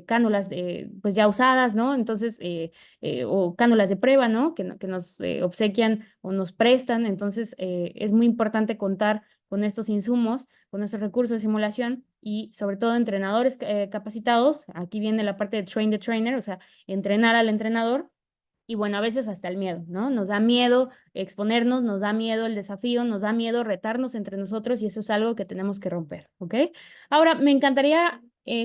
cánulas pues ya usadas, ¿no? Entonces, o cánulas de prueba, ¿no? Que nos obsequian o nos prestan. Entonces, es muy importante contar con estos insumos, con nuestros recursos de simulación y sobre todo entrenadores capacitados. Aquí viene la parte de train the trainer, o sea, entrenar al entrenador. Y bueno, a veces hasta el miedo, ¿no? Nos da miedo exponernos, nos da miedo el desafío, nos da miedo retarnos entre nosotros y eso es algo que tenemos que romper, ¿ok? Ahora, me encantaría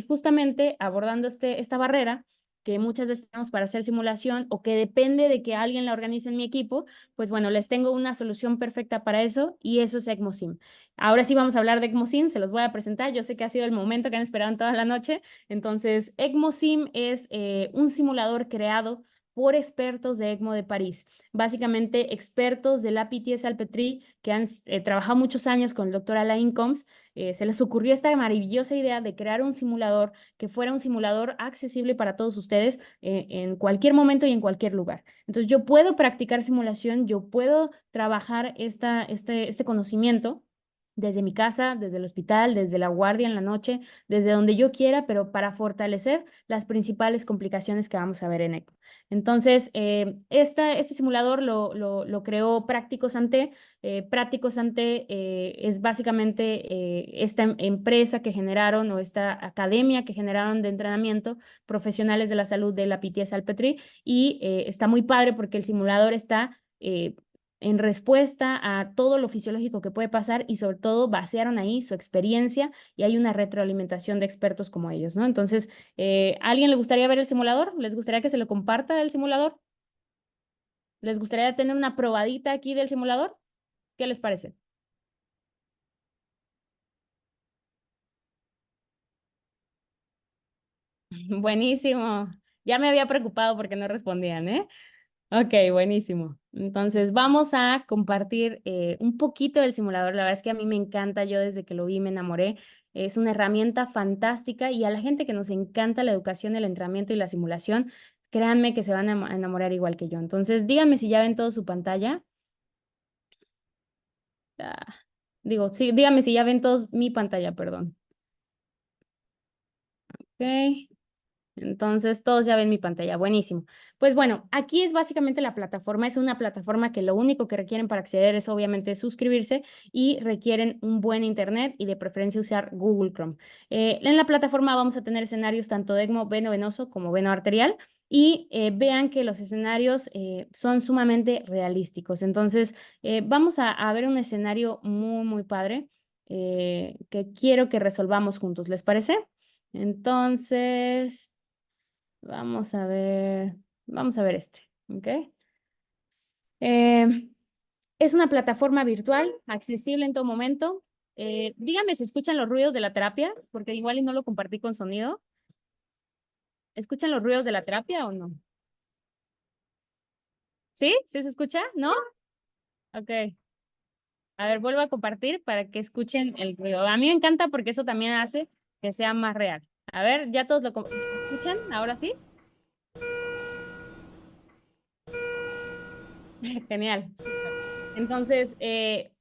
justamente abordando esta barrera que muchas veces tenemos para hacer simulación o que depende de que alguien la organice en mi equipo, pues bueno, les tengo una solución perfecta para eso y eso es ECMOSIM. Ahora sí vamos a hablar de ECMOSIM, se los voy a presentar. Yo sé que ha sido el momento que han esperado toda la noche. Entonces, ECMOSIM es un simulador creado por expertos de ECMO de París, básicamente expertos de la PTS Salpêtrière que han trabajado muchos años con el doctor Alain Combs. Se les ocurrió esta maravillosa idea de crear un simulador que fuera un simulador accesible para todos ustedes en cualquier momento y en cualquier lugar. Entonces, yo puedo practicar simulación, yo puedo trabajar este conocimiento desde mi casa, desde el hospital, desde la guardia en la noche, desde donde yo quiera, pero para fortalecer las principales complicaciones que vamos a ver en ECMO. Entonces, este simulador lo creó Prácticos Ante. Prácticos Ante es básicamente esta empresa que generaron o esta academia que generaron de entrenamiento profesionales de la salud de la PTS Salpêtrière y está muy padre porque el simulador está en respuesta a todo lo fisiológico que puede pasar y sobre todo basearon ahí su experiencia y hay una retroalimentación de expertos como ellos, ¿no? Entonces, ¿a alguien le gustaría ver el simulador? ¿Les gustaría que se lo comparta el simulador? ¿Les gustaría tener una probadita aquí del simulador? ¿Qué les parece? Buenísimo. Ya me había preocupado porque no respondían, ¿eh? Ok, buenísimo. Entonces, vamos a compartir un poquito del simulador. La verdad es que a mí me encanta, yo desde que lo vi me enamoré. Es una herramienta fantástica y a la gente que nos encanta la educación, el entrenamiento y la simulación, créanme que se van a enamorar igual que yo. Entonces, díganme si ya ven todo su pantalla. Ah, digo, sí, díganme si ya ven todos mi pantalla, perdón. Ok. Entonces, todos ya ven mi pantalla. Buenísimo. Pues bueno, aquí es básicamente la plataforma. Es una plataforma que lo único que requieren para acceder es obviamente suscribirse y requieren un buen internet y de preferencia usar Google Chrome. En la plataforma vamos a tener escenarios tanto de ECMO veno-venoso como veno-arterial y vean que los escenarios son sumamente realísticos. Entonces, vamos a ver un escenario muy, muy padre que quiero que resolvamos juntos. ¿Les parece? Entonces... Vamos a ver este, ¿ok? Eh, es una plataforma virtual, accesible en todo momento. Díganme si escuchan los ruidos de la terapia, porque igual y no lo compartí con sonido. ¿Escuchan los ruidos de la terapia o no? ¿Sí? ¿Sí se escucha? ¿No? Ok. A ver, vuelvo a compartir para que escuchen el ruido. A mí me encanta porque eso también hace que sea más real. A ver, ¿ya todos lo escuchan? ¿Ahora sí? Genial. Súper. Entonces,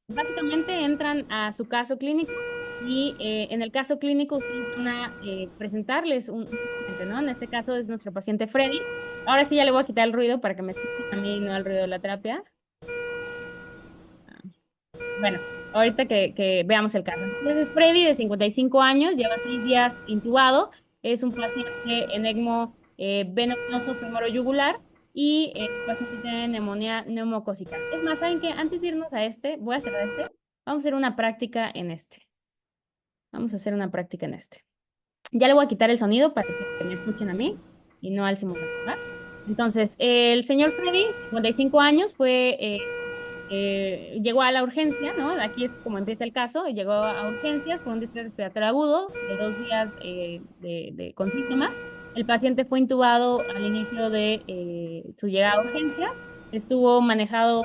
básicamente entran a su caso clínico y en el caso clínico ustedes van a presentarles un paciente, ¿no? En este caso es nuestro paciente Freddy. Ahora sí ya le voy a quitar el ruido para que me escuchen a mí y no al ruido de la terapia. Bueno, ahorita que veamos el caso. Entonces, Freddy, de 55 años, lleva 6 días intubado. Es un paciente en ECMO venoso femoroyugular y el paciente tiene neumonía neumocócica. Es más, ¿saben qué? Antes de irnos a este, voy a cerrar este. Vamos a hacer una práctica en este. Vamos a hacer una práctica en este. Ya le voy a quitar el sonido para que me escuchen a mí y no al simulador, ¿va? Entonces, el señor Freddy, 55 años, llegó a la urgencia, ¿no? Aquí es como empieza el caso, llegó a urgencias por un distrés respiratorio agudo de 2 días con síntomas. El paciente fue intubado al inicio de su llegada a urgencias, estuvo manejado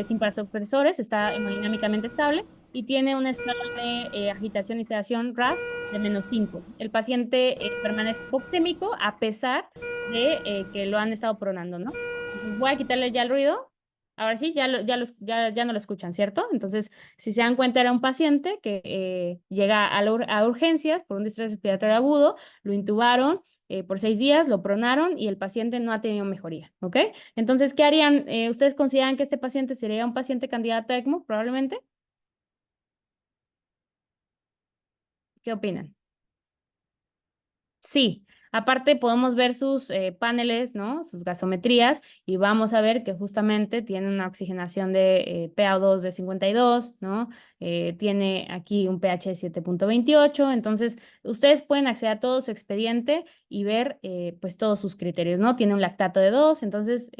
sin vasopresores, está hemodinámicamente estable y tiene una escala de agitación y sedación RASS de -5. El paciente permanece hipoxémico a pesar de que lo han estado pronando, ¿no? Entonces voy a quitarle ya el ruido. Ahora sí, ya no lo escuchan, ¿cierto? Entonces, si se dan cuenta, era un paciente que llega a urgencias por un distrés respiratorio agudo, lo intubaron por 6 días, lo pronaron y el paciente no ha tenido mejoría, ¿ok? Entonces, ¿qué harían? ¿Ustedes consideran que este paciente sería un paciente candidato a ECMO, probablemente? ¿Qué opinan? Sí, aparte podemos ver sus paneles, ¿no? Sus gasometrías y vamos a ver que justamente tiene una oxigenación de PaO2 de 52, ¿no? Tiene aquí un pH de 7.28, entonces ustedes pueden acceder a todo su expediente y ver pues todos sus criterios, ¿no? Tiene un lactato de 2, entonces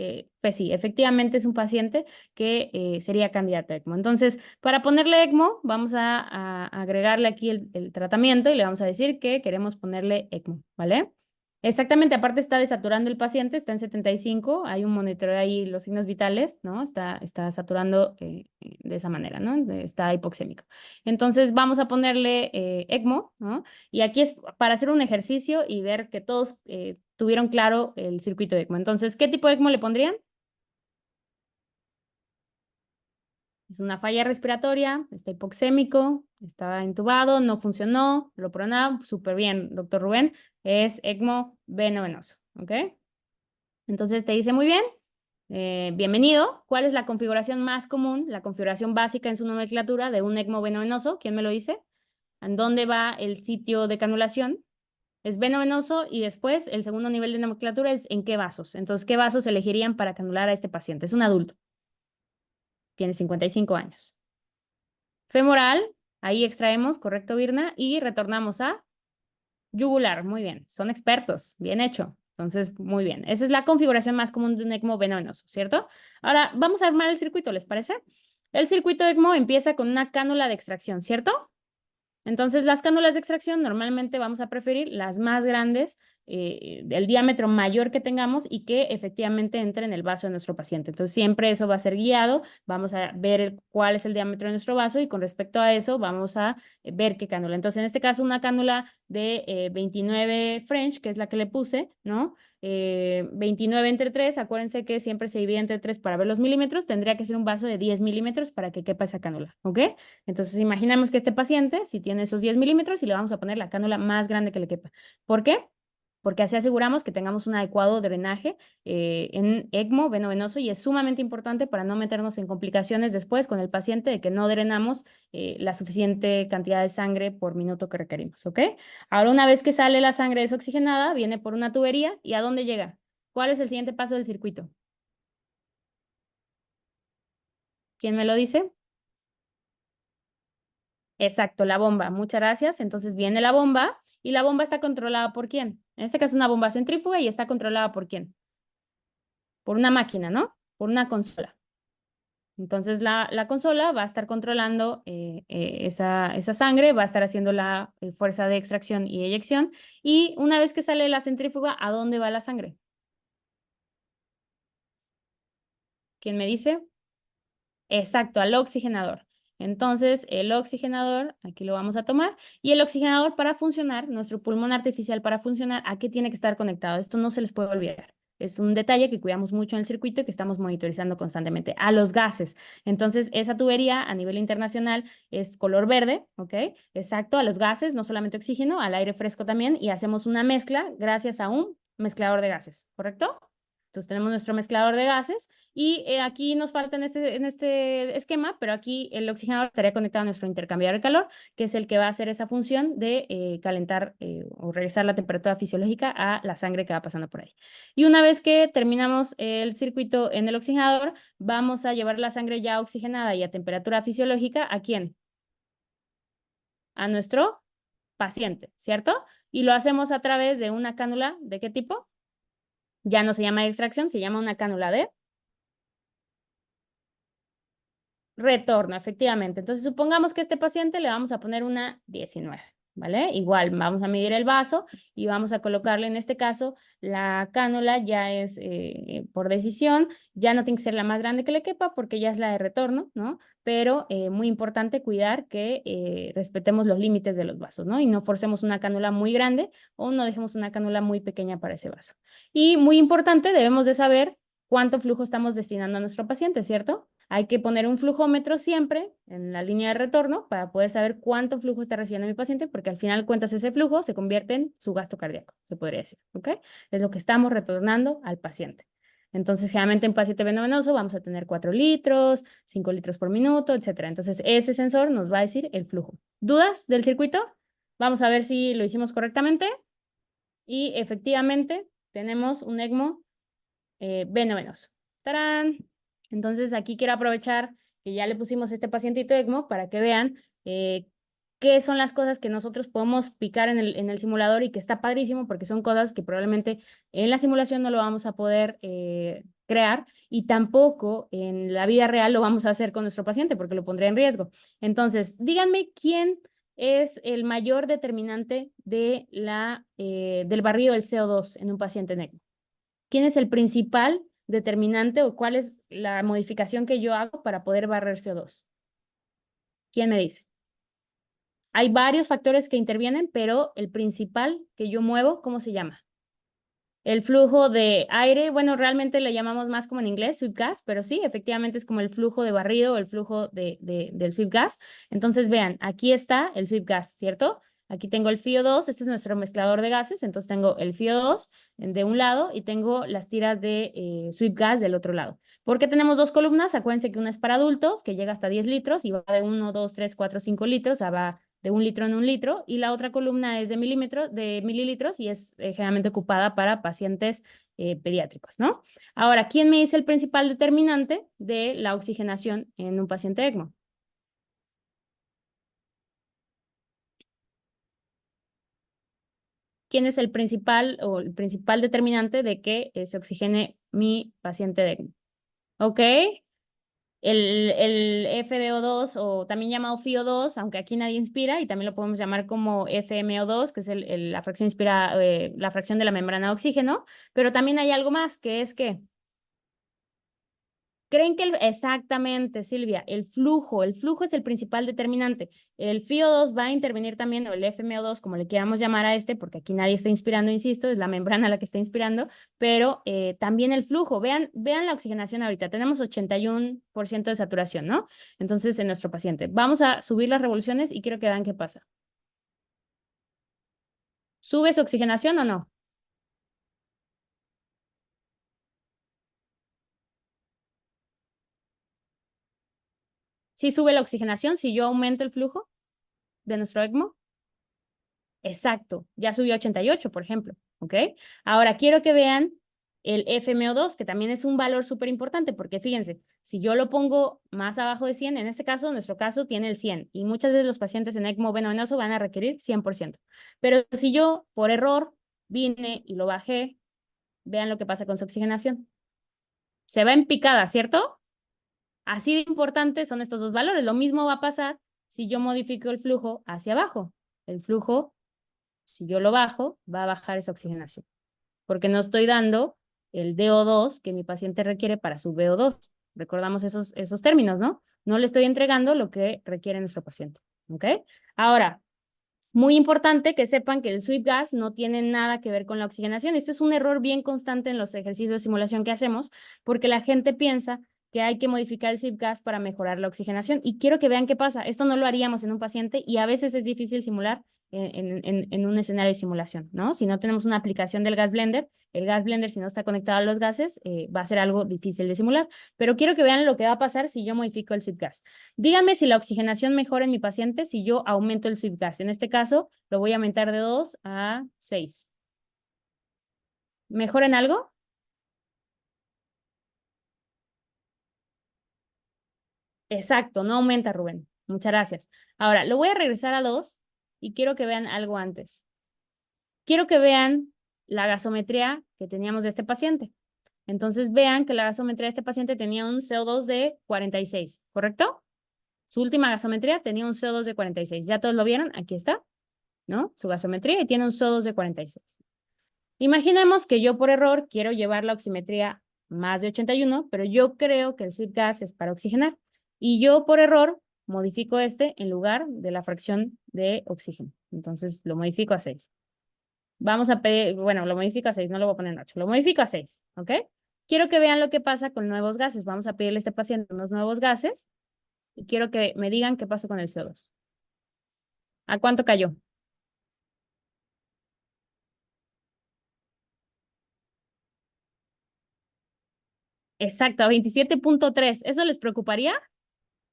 pues sí, efectivamente es un paciente que sería candidato a ECMO. Entonces, para ponerle ECMO, vamos a agregarle aquí el tratamiento y le vamos a decir que queremos ponerle ECMO, ¿vale? Exactamente, aparte está desaturando el paciente, está en 75, hay un monitoreo ahí, los signos vitales, ¿no? Está saturando de esa manera, ¿no? Está hipoxémico. Entonces vamos a ponerle ECMO, ¿no? Y aquí es para hacer un ejercicio y ver que todos tuvieron claro el circuito de ECMO. Entonces, ¿qué tipo de ECMO le pondrían? Es una falla respiratoria, está hipoxémico, estaba intubado, no funcionó, lo pronado, súper bien, doctor Rubén, es ECMO veno-venoso, ¿ok? Entonces te dice muy bien, bienvenido. ¿Cuál es la configuración más común, la configuración básica en su nomenclatura de un ECMO veno-venoso? ¿Quién me lo dice? ¿En dónde va el sitio de canulación? Es veno-venoso y después el segundo nivel de nomenclatura es en qué vasos. Entonces, ¿qué vasos elegirían para canular a este paciente? Es un adulto, tiene 55 años. Femoral, ahí extraemos, correcto, Virna, y retornamos a yugular. Muy bien, son expertos, bien hecho. Entonces, muy bien. Esa es la configuración más común de un ECMO venoso, ¿cierto? Ahora, vamos a armar el circuito, ¿les parece? El circuito ECMO empieza con una cánula de extracción, ¿cierto? Entonces, las cánulas de extracción normalmente vamos a preferir las más grandes, el diámetro mayor que tengamos y que efectivamente entre en el vaso de nuestro paciente. Entonces, siempre eso va a ser guiado. Vamos a ver cuál es el diámetro de nuestro vaso y con respecto a eso vamos a ver qué cánula. Entonces, en este caso, una cánula de 29 French, que es la que le puse, ¿no? 29 entre 3, acuérdense que siempre se divide entre 3 para ver los milímetros, tendría que ser un vaso de 10 milímetros para que quepa esa cánula, ¿ok? Entonces, imaginemos que este paciente, si tiene esos 10 milímetros, y le vamos a poner la cánula más grande que le quepa. ¿Por qué? porque así aseguramos que tengamos un adecuado drenaje en ECMO veno-venoso y es sumamente importante para no meternos en complicaciones después con el paciente de que no drenamos la suficiente cantidad de sangre por minuto que requerimos, ¿ok? Ahora, una vez que sale la sangre desoxigenada, viene por una tubería y ¿a dónde llega? ¿Cuál es el siguiente paso del circuito? ¿Quién me lo dice? Exacto, la bomba. Muchas gracias. Entonces viene la bomba y la bomba está controlada por quién. En este caso es una bomba centrífuga y está controlada por quién. Por una máquina, ¿no? Por una consola. Entonces la consola va a estar controlando esa sangre, va a estar haciendo la fuerza de extracción y eyección. Y una vez que sale la centrífuga, ¿a dónde va la sangre? ¿Quién me dice? Exacto, al oxigenador. Entonces, el oxigenador, aquí lo vamos a tomar, y el oxigenador para funcionar, nuestro pulmón artificial para funcionar, ¿a qué tiene que estar conectado? Esto no se les puede olvidar. Es un detalle que cuidamos mucho en el circuito y que estamos monitorizando constantemente. A los gases. Entonces, esa tubería a nivel internacional es color verde, ¿ok? Exacto, a los gases, no solamente oxígeno, al aire fresco también, y hacemos una mezcla gracias a un mezclador de gases, ¿correcto? Entonces tenemos nuestro mezclador de gases y aquí nos falta en este esquema, pero aquí el oxigenador estaría conectado a nuestro intercambiador de calor, que es el que va a hacer esa función de calentar o regresar la temperatura fisiológica a la sangre que va pasando por ahí. Y una vez que terminamos el circuito en el oxigenador, vamos a llevar la sangre ya oxigenada y a temperatura fisiológica, ¿a quién? A nuestro paciente, ¿cierto? Y lo hacemos a través de una cánula, ¿de qué tipo? Ya no se llama de extracción, se llama una cánula de retorno, efectivamente. Entonces, supongamos que a este paciente le vamos a poner una 19, ¿vale? Igual, vamos a medir el vaso y vamos a colocarle, en este caso, la cánula ya es por decisión, ya no tiene que ser la más grande que le quepa porque ya es la de retorno, ¿no? Pero muy importante cuidar que respetemos los límites de los vasos, ¿no? Y no forcemos una cánula muy grande o no dejemos una cánula muy pequeña para ese vaso. Y muy importante, debemos de saber cuánto flujo estamos destinando a nuestro paciente, ¿cierto? Hay que poner un flujómetro siempre en la línea de retorno para poder saber cuánto flujo está recibiendo mi paciente, porque al final cuentas ese flujo se convierte en su gasto cardíaco, se podría decir, ¿ok? Es lo que estamos retornando al paciente. Entonces, generalmente en paciente veno-venoso vamos a tener 4 litros, 5 litros por minuto, etcétera. Entonces, ese sensor nos va a decir el flujo. ¿Dudas del circuito? Vamos a ver si lo hicimos correctamente. Y efectivamente tenemos un ECMO veno-venoso. ¡Tarán! Entonces aquí quiero aprovechar que ya le pusimos este pacientito ECMO para que vean qué son las cosas que nosotros podemos picar en el simulador y que está padrísimo porque son cosas que probablemente en la simulación no lo vamos a poder crear y tampoco en la vida real lo vamos a hacer con nuestro paciente porque lo pondría en riesgo. Entonces, díganme quién es el mayor determinante del barrido del CO2 en un paciente en ECMO. ¿Quién es el principal determinante o cuál es la modificación que yo hago para poder barrer CO2? ¿Quién me dice? Hay varios factores que intervienen, pero el principal que yo muevo, ¿cómo se llama? El flujo de aire, bueno, realmente le llamamos más como en inglés, sweep gas, pero sí, efectivamente es como el flujo de barrido o el flujo del sweep gas. Entonces, vean, aquí está el sweep gas, ¿cierto? Aquí tengo el FiO2, este es nuestro mezclador de gases, entonces tengo el FiO2 de un lado y tengo las tiras de sweep gas del otro lado. ¿Por qué tenemos dos columnas? Acuérdense que una es para adultos, que llega hasta 10 litros y va de 1, 2, 3, 4, 5 litros, o sea, va de 1 litro en 1 litro, y la otra columna es de mililitros y es generalmente ocupada para pacientes pediátricos, ¿no? Ahora, ¿quién me dice el principal determinante de la oxigenación en un paciente ECMO? ¿Quién es el principal o el principal determinante de que se oxigene mi paciente de ECMO? ¿Ok? El FDO2 o también llamado FiO2, aunque aquí nadie inspira, y también lo podemos llamar como FMO2, que es la fracción la fracción de la membrana de oxígeno, pero también hay algo más, que es que ¿creen que exactamente, Silvia, el flujo es el principal determinante? El FiO2 va a intervenir también, o el FMO2, como le queramos llamar a este, porque aquí nadie está inspirando, insisto, es la membrana la que está inspirando, pero también el flujo. Vean la oxigenación ahorita, tenemos 81% de saturación, ¿no? Entonces, en nuestro paciente. Vamos a subir las revoluciones y quiero que vean qué pasa. ¿Sube su oxigenación o no? ¿Sí sube la oxigenación si yo aumento el flujo de nuestro ECMO? Exacto, ya subió a 88, por ejemplo, ¿ok? Ahora quiero que vean el FMO2, que también es un valor súper importante, porque fíjense, si yo lo pongo más abajo de 100, en este caso, nuestro caso tiene el 100, y muchas veces los pacientes en ECMO venoso van a requerir 100%. Pero si yo, por error, vine y lo bajé, vean lo que pasa con su oxigenación. Se va en picada, ¿cierto? Así de importantes son estos dos valores. Lo mismo va a pasar si yo modifico el flujo hacia abajo. El flujo, si yo lo bajo, va a bajar esa oxigenación, porque no estoy dando el DO2 que mi paciente requiere para su VO2. Recordamos esos términos, ¿no? No le estoy entregando lo que requiere nuestro paciente, ¿ok? Ahora, muy importante que sepan que el sweep gas no tiene nada que ver con la oxigenación. Esto es un error bien constante en los ejercicios de simulación que hacemos, porque la gente piensa que hay que modificar el sweep gas para mejorar la oxigenación. Y quiero que vean qué pasa. Esto no lo haríamos en un paciente y a veces es difícil simular en un escenario de simulación, ¿no? Si no tenemos una aplicación del gas blender, el gas blender, si no está conectado a los gases, va a ser algo difícil de simular. Pero quiero que vean lo que va a pasar si yo modifico el sweep gas. Díganme si la oxigenación mejora en mi paciente si yo aumento el sweep gas. En este caso, lo voy a aumentar de 2 a 6. ¿Mejora en algo? Exacto, no aumenta, Rubén. Muchas gracias. Ahora, lo voy a regresar a 2 y quiero que vean algo antes. Quiero que vean la gasometría que teníamos de este paciente. Entonces, vean que la gasometría de este paciente tenía un CO2 de 46, ¿correcto? Su última gasometría tenía un CO2 de 46. ¿Ya todos lo vieron? Aquí está, ¿no? Su gasometría y tiene un CO2 de 46. Imaginemos que yo por error quiero llevar la oximetría más de 81, pero yo creo que el sweep gas es para oxigenar. Y yo por error modifico este en lugar de la fracción de oxígeno. Entonces lo modifico a 6. Vamos a pedir, bueno, lo modifico a 6, no lo voy a poner en 8, lo modifico a 6, ¿ok? Quiero que vean lo que pasa con nuevos gases. Vamos a pedirle a este paciente unos nuevos gases y quiero que me digan qué pasó con el CO2. ¿A cuánto cayó? Exacto, a 27.3. ¿Eso les preocuparía?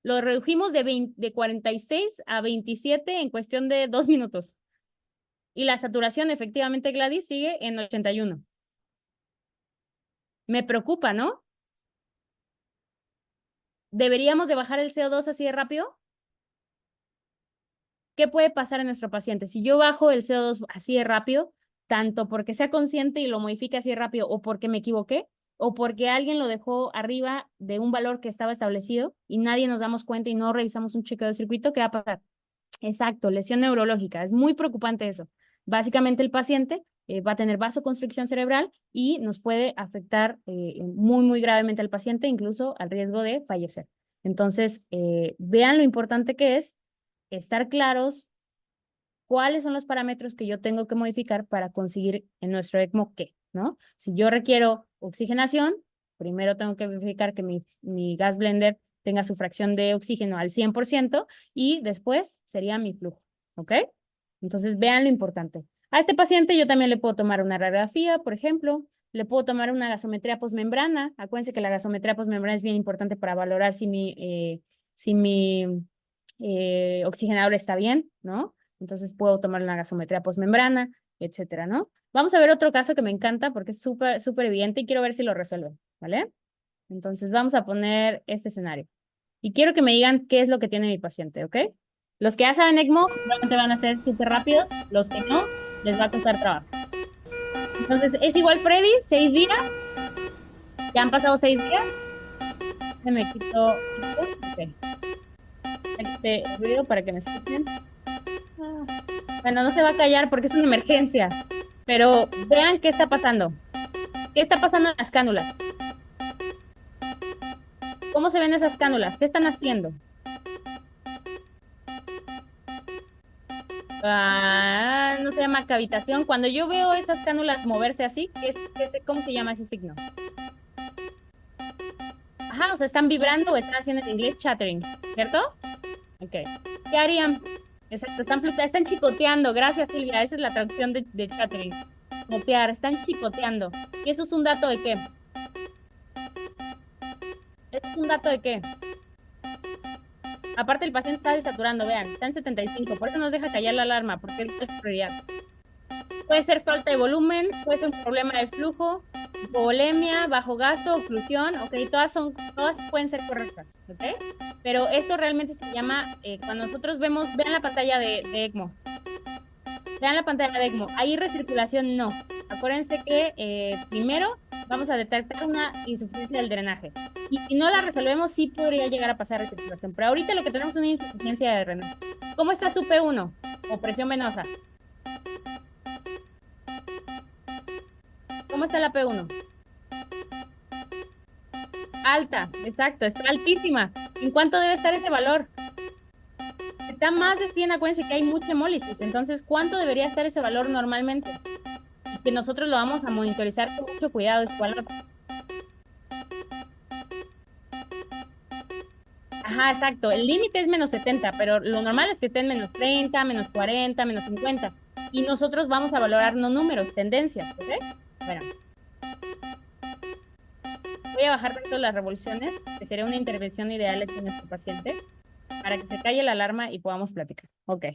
Lo redujimos de 46 a 27 en cuestión de 2 minutos. Y la saturación, efectivamente, Gladys, sigue en 81. Me preocupa, ¿no? ¿Deberíamos de bajar el CO2 así de rápido? ¿Qué puede pasar en nuestro paciente? Si yo bajo el CO2 así de rápido, tanto porque sea consciente y lo modifique así de rápido o porque me equivoqué, o porque alguien lo dejó arriba de un valor que estaba establecido y nadie nos damos cuenta y no revisamos un chequeo de circuito, ¿qué va a pasar? Exacto, lesión neurológica. Es muy preocupante eso. Básicamente el paciente va a tener vasoconstricción cerebral y nos puede afectar muy gravemente al paciente, incluso al riesgo de fallecer. Entonces, vean lo importante que es estar claros cuáles son los parámetros que yo tengo que modificar para conseguir en nuestro ECMO qué, ¿no? Si yo requiero oxigenación, primero tengo que verificar que mi gas blender tenga su fracción de oxígeno al 100% y después sería mi flujo, ¿ok? Entonces vean lo importante. A este paciente yo también le puedo tomar una radiografía, por ejemplo, le puedo tomar una gasometría posmembrana. Acuérdense que la gasometría posmembrana es bien importante para valorar si mi oxigenador está bien, ¿no? Entonces puedo tomar una gasometría posmembrana, etcétera, ¿no? Vamos a ver otro caso que me encanta porque es súper evidente y quiero ver si lo resuelven, ¿vale? Entonces vamos a poner este escenario. Y quiero que me digan qué es lo que tiene mi paciente, ¿ok? Los que ya saben ECMO seguramente van a ser súper rápidos, los que no, les va a costar trabajo. Entonces, ¿es igual Freddy? ¿6 días? ¿Ya han pasado 6 días? Me quito esto. Ok. Este ruido para que me escuchen. Ah, bueno, no se va a callar porque es una emergencia, pero vean qué está pasando. ¿Qué está pasando en las cánulas? ¿Cómo se ven esas cánulas? ¿Qué están haciendo? No se llama cavitación. Cuando yo veo esas cánulas moverse así, ¿cómo se llama ese signo? Ajá, o sea, están vibrando o están haciendo en inglés chattering, ¿cierto? Ok. ¿Qué harían? Exacto, están chicoteando. Gracias, Silvia. Esa es la traducción de chattering. Chicotear, están chicoteando. ¿Y eso es un dato de qué? ¿Eso es un dato de qué? Aparte, el paciente está desaturando, vean, está en 75, por eso nos deja callar la alarma, porque es prioridad. Puede ser falta de volumen, puede ser un problema de flujo, hipovolemia, bajo gasto, oclusión, ok, todas pueden ser correctas, ok. Pero esto realmente se llama, cuando nosotros vemos, vean la pantalla de ECMO, vean la pantalla de ECMO, ahí recirculación no. Acuérdense que primero vamos a detectar una insuficiencia del drenaje. Y si no la resolvemos, sí podría llegar a pasar recirculación. Pero ahorita lo que tenemos es una insuficiencia de drenaje. ¿Cómo está su P1 o presión venosa? ¿Cómo está la P1? Alta, exacto, está altísima. ¿En cuánto debe estar ese valor? Está más de 100, acuérdense que hay mucha hemólisis. Entonces, ¿cuánto debería estar ese valor normalmente? Y que nosotros lo vamos a monitorizar con mucho cuidado ese valor. Ajá, exacto. El límite es -70, pero lo normal es que esté en -30, -40, -50. Y nosotros vamos a valorar no números, tendencias, ¿ok? Bueno, voy a bajar tanto las revoluciones, que sería una intervención ideal aquí en nuestro paciente, para que se calle la alarma y podamos platicar. Ok.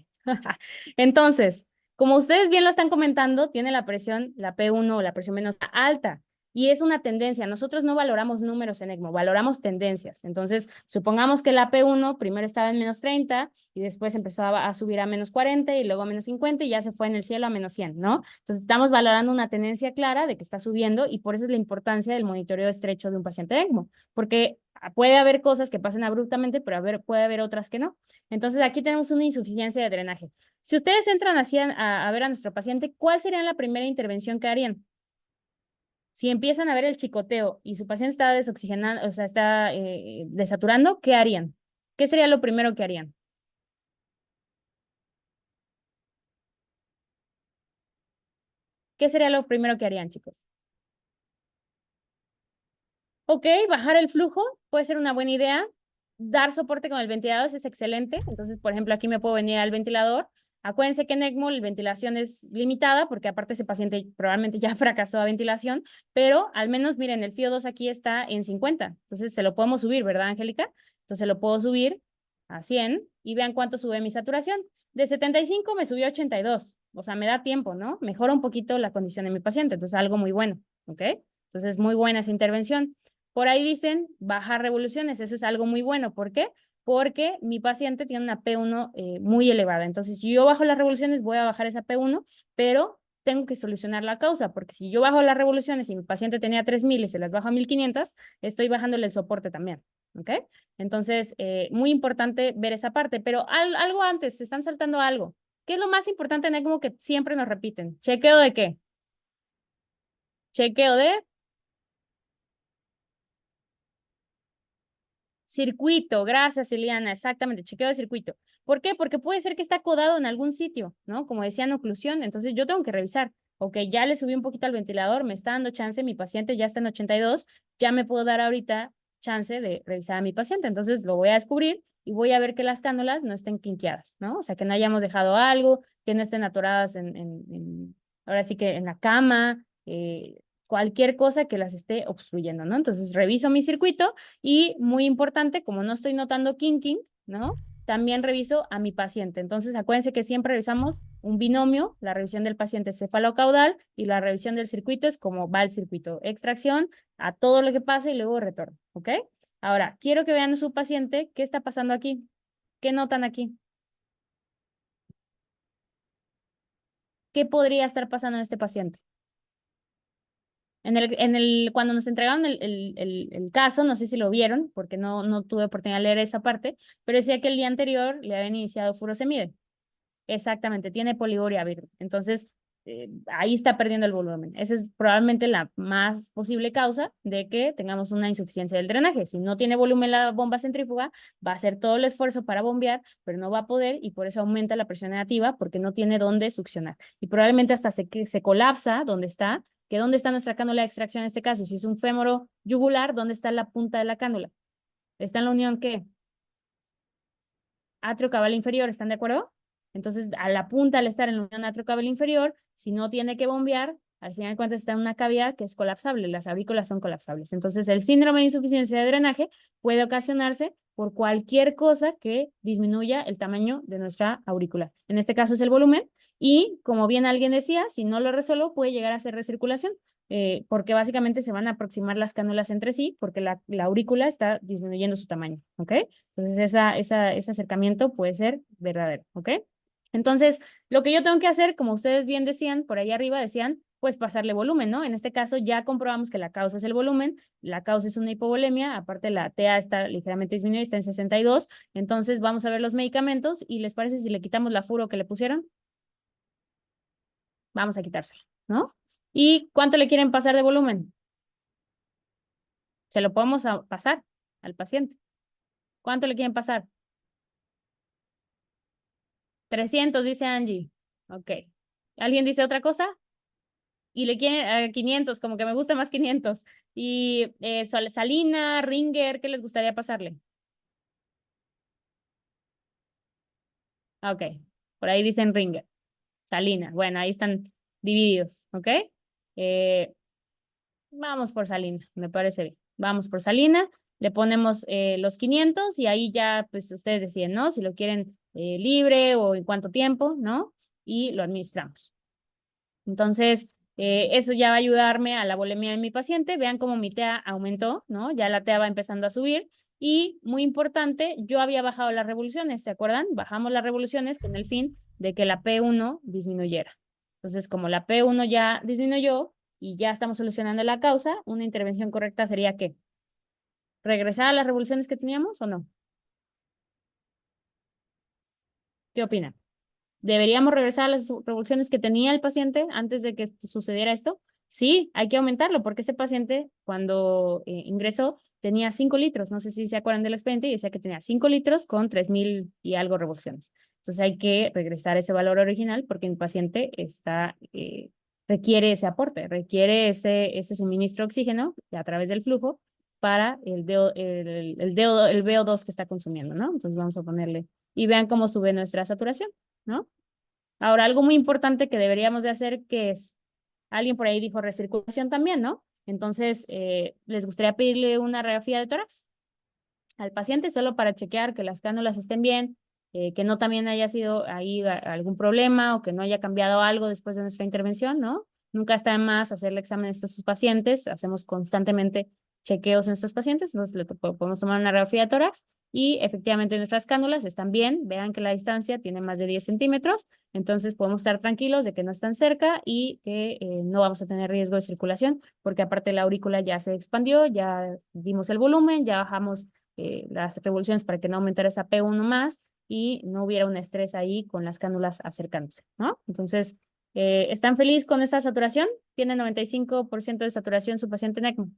Entonces, como ustedes bien lo están comentando, tiene la presión, la P1 o la presión menos alta. Y es una tendencia. Nosotros no valoramos números en ECMO, valoramos tendencias. Entonces, supongamos que la P1 primero estaba en -30 y después empezó a subir a -40 y luego a -50 y ya se fue en el cielo a -100, ¿no? Entonces, estamos valorando una tendencia clara de que está subiendo y por eso es la importancia del monitoreo estrecho de un paciente ECMO, porque puede haber cosas que pasen abruptamente, pero puede haber otras que no. Entonces, aquí tenemos una insuficiencia de drenaje. Si ustedes entran así a ver a nuestro paciente, ¿cuál sería la primera intervención que harían? Si empiezan a ver el chicoteo y su paciente está desoxigenando, o sea, está desaturando, ¿qué harían? ¿Qué sería lo primero que harían? ¿Qué sería lo primero que harían, chicos? Ok, bajar el flujo puede ser una buena idea. Dar soporte con el ventilador es excelente. Entonces, por ejemplo, aquí me puedo venir al ventilador. Acuérdense que en ECMO la ventilación es limitada porque aparte ese paciente probablemente ya fracasó a ventilación, pero al menos miren, el FIO2 aquí está en 50. Entonces se lo podemos subir, ¿verdad, Angélica? Entonces lo puedo subir a 100 y vean cuánto sube mi saturación. De 75 me subió a 82. O sea, me da tiempo, ¿no? Mejora un poquito la condición de mi paciente. Entonces, algo muy bueno, ¿ok? Entonces, muy buena esa intervención. Por ahí dicen bajar revoluciones, eso es algo muy bueno. ¿Por qué? Porque mi paciente tiene una P1 muy elevada. Entonces, si yo bajo las revoluciones, voy a bajar esa P1, pero tengo que solucionar la causa, porque si yo bajo las revoluciones y mi paciente tenía 3000 y se las bajo a 1500, estoy bajándole el soporte también. ¿Ok? Entonces, muy importante ver esa parte, pero algo antes, se están saltando algo. ¿Qué es lo más importante en ECMO que siempre nos repiten? ¿Chequeo de qué? Chequeo de circuito, gracias, Eliana, exactamente, chequeo de circuito. ¿Por qué? Porque puede ser que está codado en algún sitio, ¿no? Como decían, oclusión, entonces yo tengo que revisar. Ok, ya le subí un poquito al ventilador, me está dando chance, mi paciente ya está en 82, ya me puedo dar ahorita chance de revisar a mi paciente, entonces lo voy a descubrir y voy a ver que las cánulas no estén quinqueadas, ¿no? O sea, que no hayamos dejado algo, que no estén atoradas ahora sí que en la cama, cualquier cosa que las esté obstruyendo, ¿no? Entonces reviso mi circuito y muy importante, como no estoy notando kinking, ¿no? También reviso a mi paciente. Entonces, acuérdense que siempre revisamos un binomio, la revisión del paciente cefalocaudal y la revisión del circuito es como va el circuito. Extracción a todo lo que pasa y luego retorno, ¿ok? Ahora, quiero que vean a su paciente qué está pasando aquí. ¿Qué notan aquí? ¿Qué podría estar pasando en este paciente? Cuando nos entregaron el caso, no sé si lo vieron, porque no tuve oportunidad de leer esa parte, pero decía que el día anterior le habían iniciado furosemide. Exactamente, tiene poliuria virus. Entonces, ahí está perdiendo el volumen. Esa es probablemente la más posible causa de que tengamos una insuficiencia del drenaje. Si no tiene volumen la bomba centrífuga, va a hacer todo el esfuerzo para bombear, pero no va a poder y por eso aumenta la presión negativa porque no tiene dónde succionar. Y probablemente hasta se colapsa donde está, que dónde está nuestra cánula de extracción en este caso. Si es un fémoro yugular, ¿dónde está la punta de la cánula? ¿Está en la unión qué? Atriocabal inferior, ¿están de acuerdo? Entonces, a la punta, al estar en la unión atriocabal inferior, si no tiene que bombear, al final de cuentas está en una cavidad que es colapsable, las aurículas son colapsables. Entonces, el síndrome de insuficiencia de drenaje puede ocasionarse por cualquier cosa que disminuya el tamaño de nuestra aurícula. En este caso es el volumen y, como bien alguien decía, si no lo resuelvo puede llegar a ser recirculación, porque básicamente se van a aproximar las cánulas entre sí porque la aurícula está disminuyendo su tamaño, ¿ok? Entonces ese acercamiento puede ser verdadero, ¿ok? Entonces, lo que yo tengo que hacer, como ustedes bien decían, por ahí arriba decían, pues pasarle volumen, ¿no? En este caso ya comprobamos que la causa es el volumen, la causa es una hipovolemia, aparte la TA está ligeramente disminuida, está en 62, entonces vamos a ver los medicamentos y ¿les parece si le quitamos la furo que le pusieron? Vamos a quitársela, ¿no? ¿Y cuánto le quieren pasar de volumen? Se lo podemos pasar al paciente. ¿Cuánto le quieren pasar? 300, dice Angie. Ok. ¿Alguien dice otra cosa? Y le quieren 500, como que me gusta más 500. Y Salina, Ringer, ¿qué les gustaría pasarle? Ok, por ahí dicen Ringer. Salina, bueno, ahí están divididos, ¿ok? Eh, Vamos por Salina, me parece bien. Vamos por Salina, le ponemos los 500 y ahí ya, pues ustedes deciden, ¿no? Si lo quieren libre o en cuánto tiempo, ¿no? Y lo administramos. Entonces, eso ya va a ayudarme a la volemia de mi paciente. Vean cómo mi TEA aumentó, ¿no? Ya la TEA va empezando a subir. Y muy importante, yo había bajado las revoluciones, ¿se acuerdan? Bajamos las revoluciones con el fin de que la P1 disminuyera. Entonces, como la P1 ya disminuyó y ya estamos solucionando la causa, una intervención correcta sería ¿qué? ¿Regresar a las revoluciones que teníamos o no? ¿Qué opinan? ¿Deberíamos regresar a las revoluciones que tenía el paciente antes de que sucediera esto? Sí, hay que aumentarlo porque ese paciente cuando ingresó tenía 5 litros, no sé si se acuerdan del expediente y decía que tenía 5 litros con 3000 y algo revoluciones. Entonces hay que regresar ese valor original porque el paciente requiere ese aporte, requiere ese suministro de oxígeno a través del flujo para el VO2 que está consumiendo, ¿no? Entonces vamos a ponerle y vean cómo sube nuestra saturación, ¿no? Ahora, algo muy importante que deberíamos de hacer, que es, alguien por ahí dijo recirculación también, ¿no? Entonces, ¿les gustaría pedirle una radiografía de tórax al paciente solo para chequear que las cánulas estén bien, que no también haya sido ahí algún problema o que no haya cambiado algo después de nuestra intervención, ¿no? Nunca está de más hacerle exámenes a sus pacientes, hacemos constantemente chequeos en estos pacientes, entonces podemos tomar una radiografía de tórax y efectivamente nuestras cánulas están bien, vean que la distancia tiene más de 10 centímetros, entonces podemos estar tranquilos de que no están cerca y que no vamos a tener riesgo de circulación, porque aparte la aurícula ya se expandió, ya dimos el volumen, ya bajamos las revoluciones para que no aumentara esa P1 más y no hubiera un estrés ahí con las cánulas acercándose, ¿no? Entonces, ¿están felices con esa saturación? Tiene 95% de saturación su paciente en ECMO.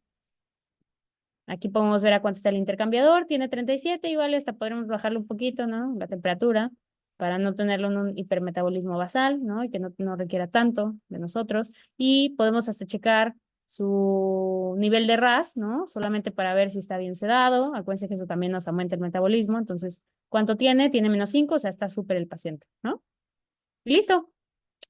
Aquí podemos ver a cuánto está el intercambiador, tiene 37, igual hasta podremos bajarlo un poquito, ¿no? La temperatura, para no tenerlo en un hipermetabolismo basal, ¿no? Y que no requiera tanto de nosotros. Y podemos hasta checar su nivel de RAS, ¿no? Solamente para ver si está bien sedado. Acuérdense que eso también nos aumenta el metabolismo. Entonces, ¿cuánto tiene? Tiene -5, o sea, está súper el paciente, ¿no? Y listo.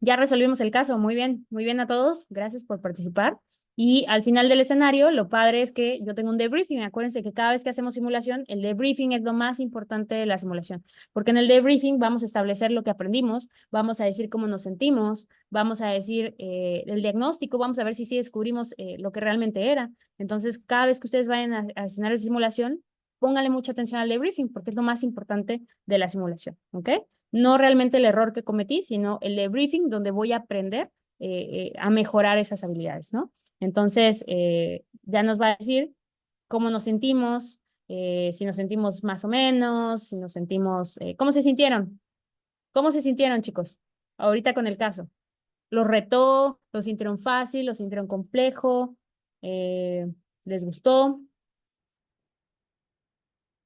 Ya resolvimos el caso, muy bien a todos, gracias por participar. Y al final del escenario, lo padre es que yo tengo un debriefing. Acuérdense que cada vez que hacemos simulación, el debriefing es lo más importante de la simulación, porque en el debriefing vamos a establecer lo que aprendimos, vamos a decir cómo nos sentimos, vamos a decir el diagnóstico, vamos a ver si sí descubrimos lo que realmente era. Entonces, cada vez que ustedes vayan a escenarios de simulación, pónganle mucha atención al debriefing, porque es lo más importante de la simulación, ¿ok? No realmente el error que cometí, sino el debriefing donde voy a aprender a mejorar esas habilidades, ¿no? Entonces, ya nos va a decir cómo nos sentimos, si nos sentimos más o menos, si nos sentimos, ¿cómo se sintieron? ¿Cómo se sintieron, chicos? Ahorita con el caso. ¿Los retó? ¿Los sintieron fácil? ¿Los sintieron complejo? Eh, ¿Les gustó?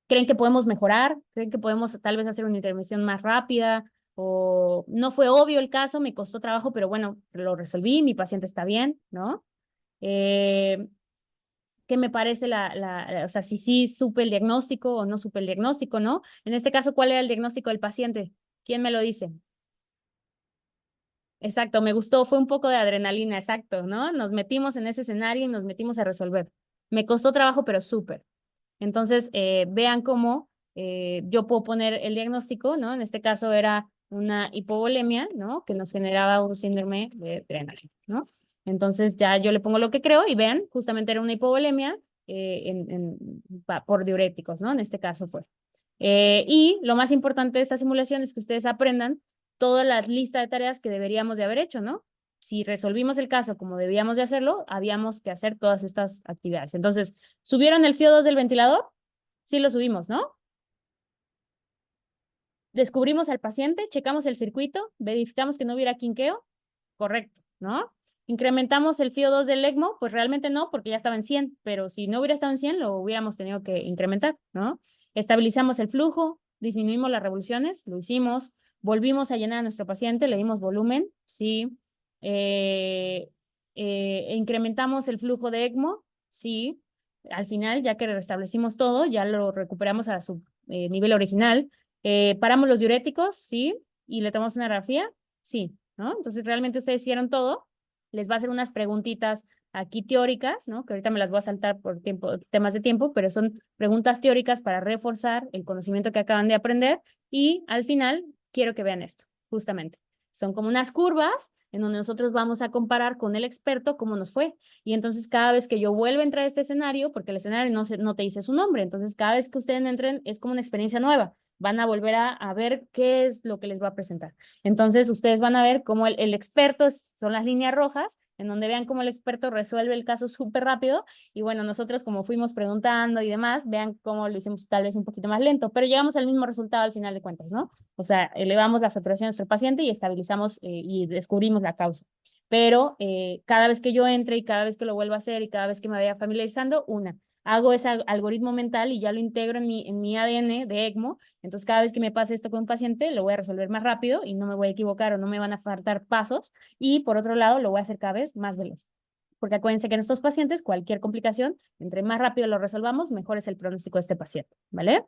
¿Creen que podemos mejorar? ¿Creen que podemos tal vez hacer una intervención más rápida? ¿O no fue obvio el caso, me costó trabajo, pero bueno, lo resolví, mi paciente está bien, ¿no? Eh, ¿Qué me parece o sea, si sí supe el diagnóstico o no supe el diagnóstico, ¿no? En este caso, ¿cuál era el diagnóstico del paciente? ¿Quién me lo dice? Exacto, me gustó, fue un poco de adrenalina, exacto, ¿no? Nos metimos en ese escenario y nos metimos a resolver. Me costó trabajo, pero súper. Entonces, vean cómo yo puedo poner el diagnóstico, ¿no? En este caso era una hipovolemia, ¿no? Que nos generaba un síndrome de drenaje, ¿no? Entonces ya yo le pongo lo que creo y vean, justamente era una hipovolemia por diuréticos, ¿no? En este caso fue. Y lo más importante de esta simulación es que ustedes aprendan toda la lista de tareas que deberíamos de haber hecho, ¿no? Si resolvimos el caso como debíamos de hacerlo, habíamos que hacer todas estas actividades. Entonces, ¿subieron el FIO2 del ventilador? Sí lo subimos, ¿no? Descubrimos al paciente, checamos el circuito, verificamos que no hubiera quinqueo, correcto, ¿no? ¿Incrementamos el FIO2 del ECMO? Pues realmente no, porque ya estaba en 100, pero si no hubiera estado en 100, lo hubiéramos tenido que incrementar, ¿no? Estabilizamos el flujo, disminuimos las revoluciones, lo hicimos, volvimos a llenar a nuestro paciente, le dimos volumen, sí. Incrementamos el flujo de ECMO, sí. Al final, ya que restablecimos todo, ya lo recuperamos a su nivel original. Paramos los diuréticos, sí, y le tomamos una radiografía, sí, ¿no? Entonces realmente ustedes hicieron todo. Les va a hacer unas preguntitas aquí teóricas, ¿no? Que ahorita me las voy a saltar por temas de tiempo, pero son preguntas teóricas para reforzar el conocimiento que acaban de aprender y al final quiero que vean esto, justamente. Son como unas curvas en donde nosotros vamos a comparar con el experto cómo nos fue. Y entonces cada vez que yo vuelvo a entrar a este escenario, porque el escenario no te dice su nombre, entonces cada vez que ustedes entren es como una experiencia nueva. Van a volver a ver qué es lo que les va a presentar. Entonces, ustedes van a ver cómo el experto son las líneas rojas, en donde vean cómo el experto resuelve el caso súper rápido. Y bueno, nosotros como fuimos preguntando y demás, vean cómo lo hicimos tal vez un poquito más lento, pero llegamos al mismo resultado al final de cuentas, ¿no? O sea, elevamos la saturación de nuestro paciente y estabilizamos y descubrimos la causa. Pero cada vez que yo entre y cada vez que lo vuelvo a hacer y cada vez que me vaya familiarizando, hago ese algoritmo mental y ya lo integro en mi ADN de ECMO. Entonces, cada vez que me pase esto con un paciente, lo voy a resolver más rápido y no me voy a equivocar o no me van a faltar pasos. Y por otro lado, lo voy a hacer cada vez más veloz. Porque acuérdense que en estos pacientes, cualquier complicación, entre más rápido lo resolvamos, mejor es el pronóstico de este paciente, ¿vale?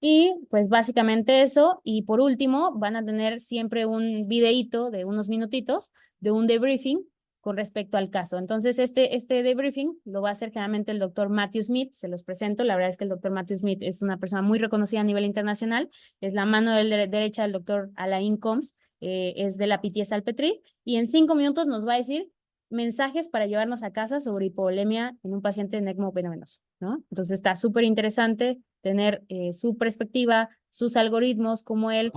Y pues básicamente eso. Y por último, van a tener siempre un videíto de unos minutitos de un debriefing con respecto al caso. Entonces, este debriefing lo va a hacer generalmente el doctor Matthew Smith. Se los presento. La verdad es que el doctor Matthew Smith es una persona muy reconocida a nivel internacional. Es la mano derecha del doctor Alain Combs. Es de la Pitié Salpêtrière. Y en 5 minutos nos va a decir mensajes para llevarnos a casa sobre hipovolemia en un paciente en ECMO venoso, ¿no? Entonces está súper interesante tener su perspectiva, sus algoritmos, cómo él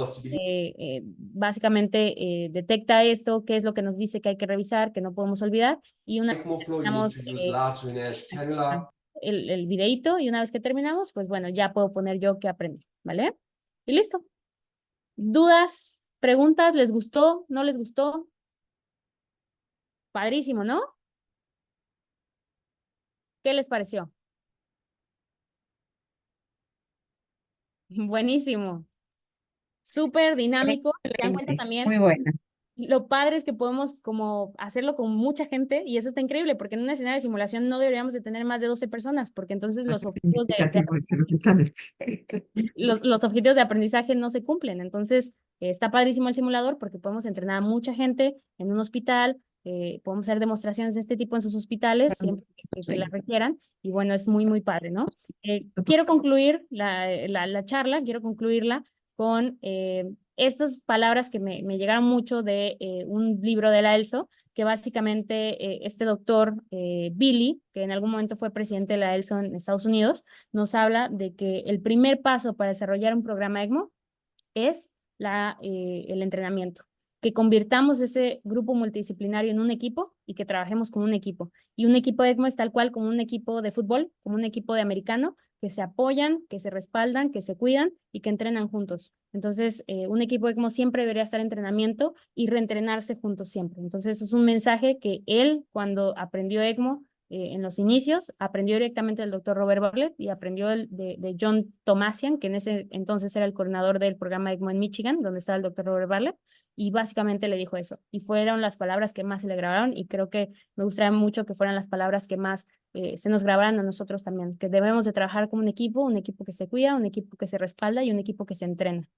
básicamente detecta esto, qué es lo que nos dice que hay que revisar, que no podemos olvidar, y una vez que terminamos el videíto, y una vez que terminamos, pues bueno, ya puedo poner yo qué aprendí, ¿vale? Y listo. ¿Dudas? ¿Preguntas? ¿Les gustó? ¿No les gustó? Padrísimo, ¿no? ¿Qué les pareció? Buenísimo. Súper dinámico. Se dan cuenta Excelente, también muy buena. lo padre es que podemos como hacerlo con mucha gente y eso está increíble porque en un escenario de simulación no deberíamos de tener más de 12 personas porque entonces los objetivos Significativo, excelente. los objetivos de aprendizaje no se cumplen. Entonces, está padrísimo el simulador porque podemos entrenar a mucha gente en un hospital, podemos hacer demostraciones de este tipo en sus hospitales siempre que la requieran y bueno, es muy, muy padre, ¿no? Quiero concluir la charla, quiero concluirla con estas palabras que me llegaron mucho de un libro de la ELSO, que básicamente este doctor Billy, que en algún momento fue presidente de la ELSO en Estados Unidos, nos habla de que el primer paso para desarrollar un programa ECMO es el entrenamiento, que convirtamos ese grupo multidisciplinario en un equipo y que trabajemos como un equipo. Y un equipo de ECMO es tal cual como un equipo de fútbol, como un equipo de americano, que se apoyan, que se respaldan, que se cuidan y que entrenan juntos. Entonces, un equipo de ECMO siempre debería estar en entrenamiento y reentrenarse juntos siempre. Entonces, eso es un mensaje que él, cuando aprendió ECMO, en los inicios, aprendió directamente del doctor Robert Bartlett y aprendió de John Tomasian, que en ese entonces era el coordinador del programa ECMO en Michigan, donde estaba el doctor Robert Bartlett, y básicamente le dijo eso. Y fueron las palabras que más se le grabaron y creo que me gustaría mucho que fueran las palabras que más se nos grabaran a nosotros también, que debemos de trabajar como un equipo que se cuida, un equipo que se respalda y un equipo que se entrena.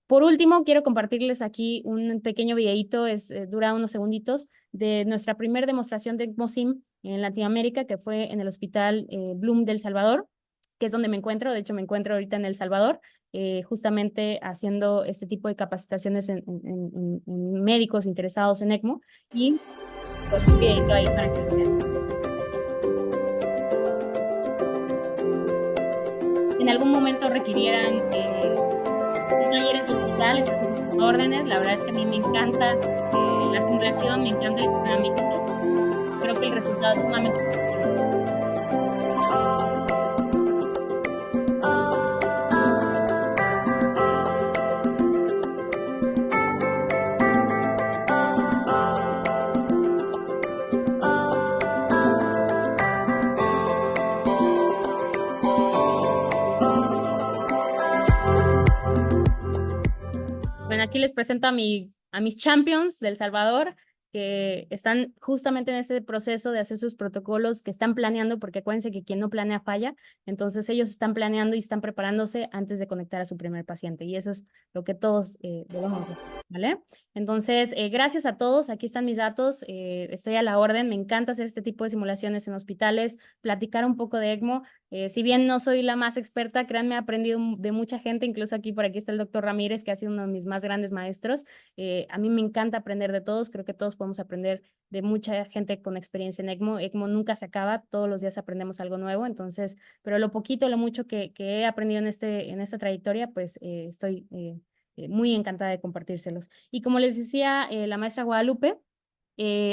Por último, quiero compartirles aquí un pequeño videíto, dura unos segunditos, de nuestra primera demostración de ECMO-SIM en Latinoamérica, que fue en el Hospital Bloom del Salvador, que es donde me encuentro. De hecho, me encuentro ahorita en El Salvador, justamente haciendo este tipo de capacitaciones en médicos interesados en ECMO, y pues un videito ahí para que lo vean. En algún momento requirieran un taller en su hospital, estoy pues a sus órdenes. La verdad es que a mí me encanta la simulación, me encanta el entrenamiento. Creo que el resultado es sumamente positivo. Bueno, aquí les presento a mis champions del Salvador, que están justamente en ese proceso de hacer sus protocolos, que están planeando, porque acuérdense que quien no planea falla. Entonces ellos están planeando y están preparándose antes de conectar a su primer paciente, y eso es lo que todos debemos hacer, ¿vale? Entonces, gracias a todos, aquí están mis datos, estoy a la orden. Me encanta hacer este tipo de simulaciones en hospitales, platicar un poco de ECMO. Si bien no soy la más experta, créanme, he aprendido de mucha gente, incluso aquí por aquí está el doctor Ramírez, que ha sido uno de mis más grandes maestros. A mí me encanta aprender de todos, creo que todos podemos aprender de mucha gente con experiencia en ECMO. ECMO nunca se acaba, todos los días aprendemos algo nuevo. Entonces, pero lo poquito, lo mucho que he aprendido en esta trayectoria, pues estoy muy encantada de compartírselos. Y como les decía la maestra Guadalupe,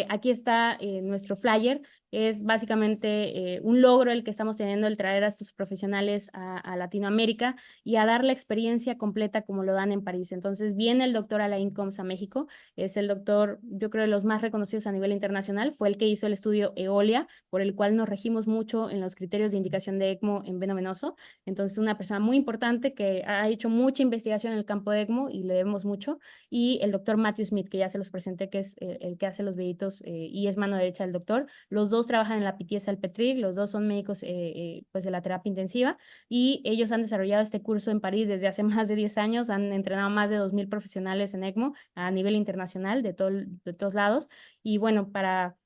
aquí está nuestro flyer. Es básicamente un logro el que estamos teniendo, el traer a estos profesionales a Latinoamérica y a dar la experiencia completa como lo dan en París. Entonces viene el doctor Alain Combs a México, es el doctor, yo creo, de los más reconocidos a nivel internacional. Fue el que hizo el estudio EOLIA, por el cual nos regimos mucho en los criterios de indicación de ECMO en veno venoso. Entonces, una persona muy importante que ha hecho mucha investigación en el campo de ECMO y le debemos mucho. Y el doctor Matthew Smith, que ya se los presenté, que es el que hace los videitos y es mano derecha del doctor. Los dos trabajan en la Pitié Salpêtrière, los dos son médicos pues de la terapia intensiva, y ellos han desarrollado este curso en París desde hace más de 10 años, han entrenado más de 2000 profesionales en ECMO a nivel internacional de todos lados. Y bueno, para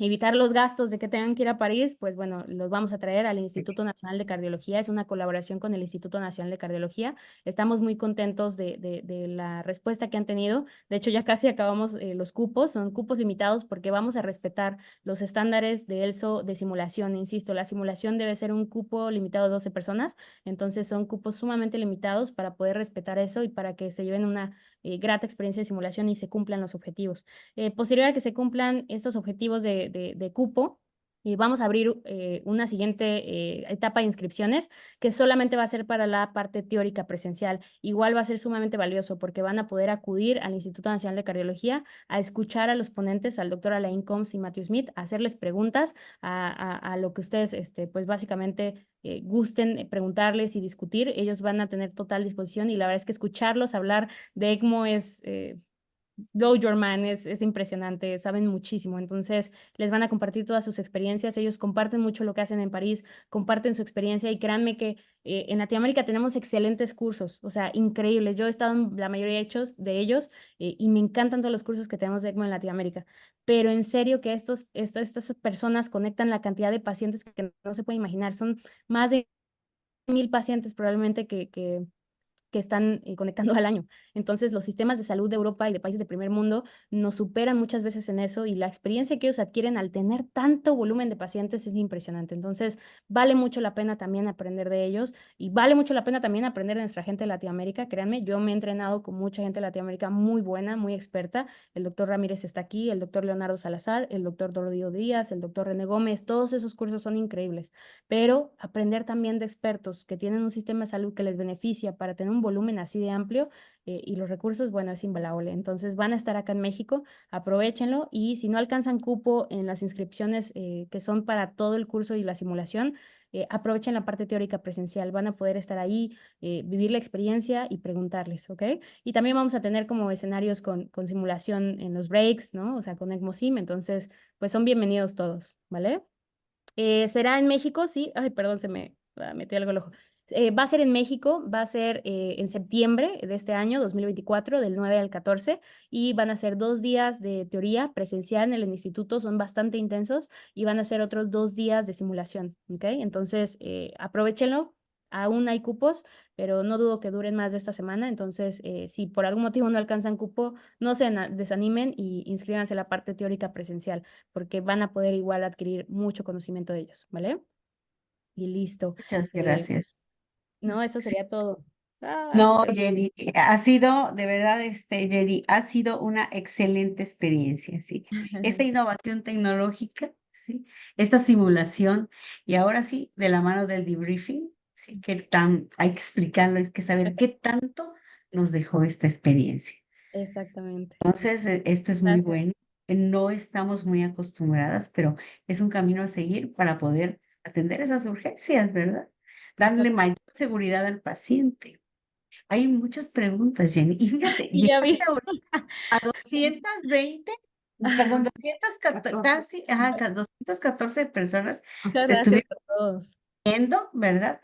evitar los gastos de que tengan que ir a París, pues bueno, los vamos a traer al Instituto Nacional de Cardiología. Es una colaboración con el Instituto Nacional de Cardiología. Estamos muy contentos de la respuesta que han tenido. De hecho, ya casi acabamos los cupos. Son cupos limitados porque vamos a respetar los estándares de ELSO de simulación. Insisto, la simulación debe ser un cupo limitado a 12 personas. Entonces son cupos sumamente limitados para poder respetar eso y para que se lleven una grata experiencia de simulación y se cumplan los objetivos. Posterior a que se cumplan estos objetivos de cupo, vamos a abrir una siguiente etapa de inscripciones, que solamente va a ser para la parte teórica presencial. Igual va a ser sumamente valioso porque van a poder acudir al Instituto Nacional de Cardiología a escuchar a los ponentes, al doctor Alain Combs y Matthew Smith, a hacerles preguntas a lo que ustedes pues básicamente gusten preguntarles y discutir. Ellos van a tener total disposición, y la verdad es que escucharlos hablar de ECMO es blow your mind, es impresionante, saben muchísimo. Entonces les van a compartir todas sus experiencias. Ellos comparten mucho lo que hacen en París, comparten su experiencia, y créanme que en Latinoamérica tenemos excelentes cursos, o sea, increíbles. Yo he estado en la mayoría de ellos y me encantan todos los cursos que tenemos de ECMO en Latinoamérica, pero en serio que estas personas conectan la cantidad de pacientes que no se puede imaginar. Son más de 1000 pacientes probablemente que están conectando al año. Entonces, los sistemas de salud de Europa y de países de primer mundo nos superan muchas veces en eso, y la experiencia que ellos adquieren al tener tanto volumen de pacientes es impresionante. Entonces, vale mucho la pena también aprender de ellos, y vale mucho la pena también aprender de nuestra gente de Latinoamérica. Créanme, yo me he entrenado con mucha gente de Latinoamérica muy buena, muy experta. El doctor Ramírez está aquí, el doctor Leonardo Salazar, el doctor Dorodio Díaz, el doctor René Gómez. Todos esos cursos son increíbles, pero aprender también de expertos que tienen un sistema de salud que les beneficia para tener un volumen así de amplio y los recursos, bueno, es invaluable. Entonces van a estar acá en México, aprovechenlo, y si no alcanzan cupo en las inscripciones que son para todo el curso y la simulación, aprovechen la parte teórica presencial. Van a poder estar ahí, vivir la experiencia y preguntarles, ¿ok? Y también vamos a tener como escenarios con simulación en los breaks, ¿no? O sea, con ECMOSIM. Entonces, pues son bienvenidos todos, ¿vale? ¿Será en México? Sí. Ay, perdón, se me metió algo al ojo. Va a ser en México, va a ser en septiembre de este año, 2024, del 9 al 14, y van a ser 2 días de teoría presencial en el instituto, son bastante intensos, y van a ser otros 2 días de simulación, ¿ok? Entonces, aprovéchenlo, aún hay cupos, pero no dudo que duren más de esta semana, entonces, si por algún motivo no alcanzan cupo, no se desanimen y inscríbanse a la parte teórica presencial, porque van a poder igual adquirir mucho conocimiento de ellos, ¿vale? Y listo. Muchas Eh, gracias. no, eso sería todo. Ah, No, Jenny, ha sido, de verdad, Jenny, ha sido una excelente experiencia, ¿sí? Esta innovación tecnológica, ¿sí? Esta simulación, y ahora sí, de la mano del debriefing, ¿sí? Hay que explicarlo, hay que saber qué tanto nos dejó esta experiencia. exactamente. Entonces, esto es muy bueno. Gracias. No estamos muy acostumbradas, pero es un camino a seguir para poder atender esas urgencias, ¿verdad? Darle Exacto. mayor seguridad al paciente. Hay muchas preguntas, Jenny. Y fíjate, Y ya llegaste vi. a 220, perdón, 214, casi, ajá, 214 personas Muchas te gracias estuvieron a todos. viendo, ¿verdad?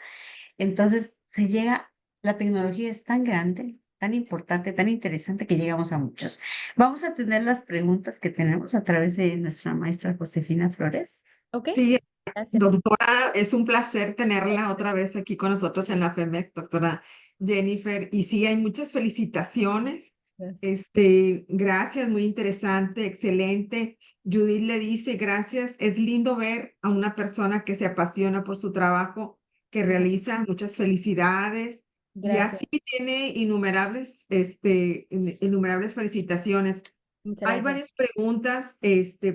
Entonces, te llega, la tecnología es tan grande, tan importante, tan interesante que llegamos a muchos. Vamos a tener las preguntas que tenemos a través de nuestra maestra Josefina Flores. Ok, Sí, gracias. doctora, es un placer tenerla otra vez aquí con nosotros en la FEMEC, doctora Jennifer. Y sí, hay muchas felicitaciones. Gracias. Gracias, muy interesante, excelente. Judith le dice, gracias, es lindo ver a una persona que se apasiona por su trabajo, que realiza. Muchas felicidades. Y Gracias. así tiene innumerables felicitaciones. Muchas Hay gracias. varias preguntas,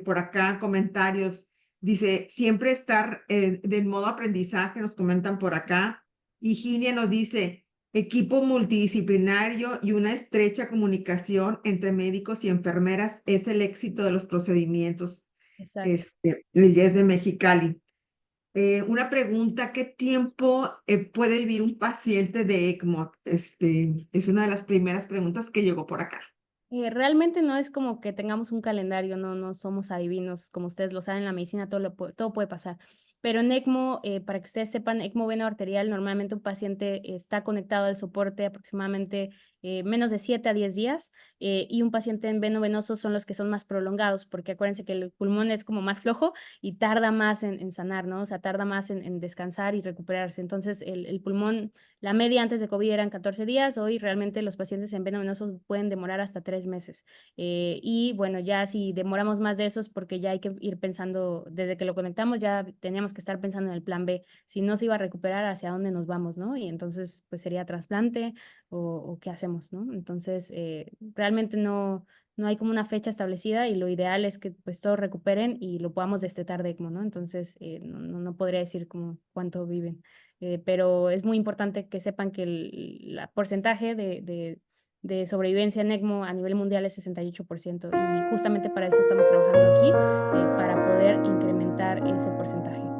por acá, comentarios. Dice, siempre estar del modo aprendizaje, nos comentan por acá. Higinia nos dice, equipo multidisciplinario y una estrecha comunicación entre médicos y enfermeras es el éxito de los procedimientos. Exacto. Ella es de Mexicali. Una pregunta, ¿qué tiempo puede vivir un paciente de ECMO? Es una de las primeras preguntas que llegó por acá. Realmente no es como que tengamos un calendario, no somos adivinos, como ustedes lo saben, en la medicina todo puede pasar. Pero en ECMO, para que ustedes sepan, ECMO veno arterial, normalmente un paciente está conectado al soporte aproximadamente menos de 7 a 10 días, y un paciente en veno venoso son los que son más prolongados, porque acuérdense que el pulmón es como más flojo y tarda más en sanar, ¿no? O sea, tarda más en descansar y recuperarse. Entonces, el pulmón, la media antes de COVID eran 14 días, hoy realmente los pacientes en veno venoso pueden demorar hasta 3 meses. Y bueno, ya si demoramos más de esos, porque ya hay que ir pensando, desde que lo conectamos, ya teníamos que estar pensando en el plan B, si no se iba a recuperar, hacia dónde nos vamos, ¿no? Y entonces, pues sería trasplante o qué hacemos, ¿no? Entonces, realmente no hay como una fecha establecida y lo ideal es que pues todos recuperen y lo podamos destetar de ECMO, ¿no? Entonces, no podría decir como cuánto viven. Pero es muy importante que sepan que el porcentaje de sobrevivencia en ECMO a nivel mundial es 68%, y justamente para eso estamos trabajando aquí, para poder incrementar ese porcentaje.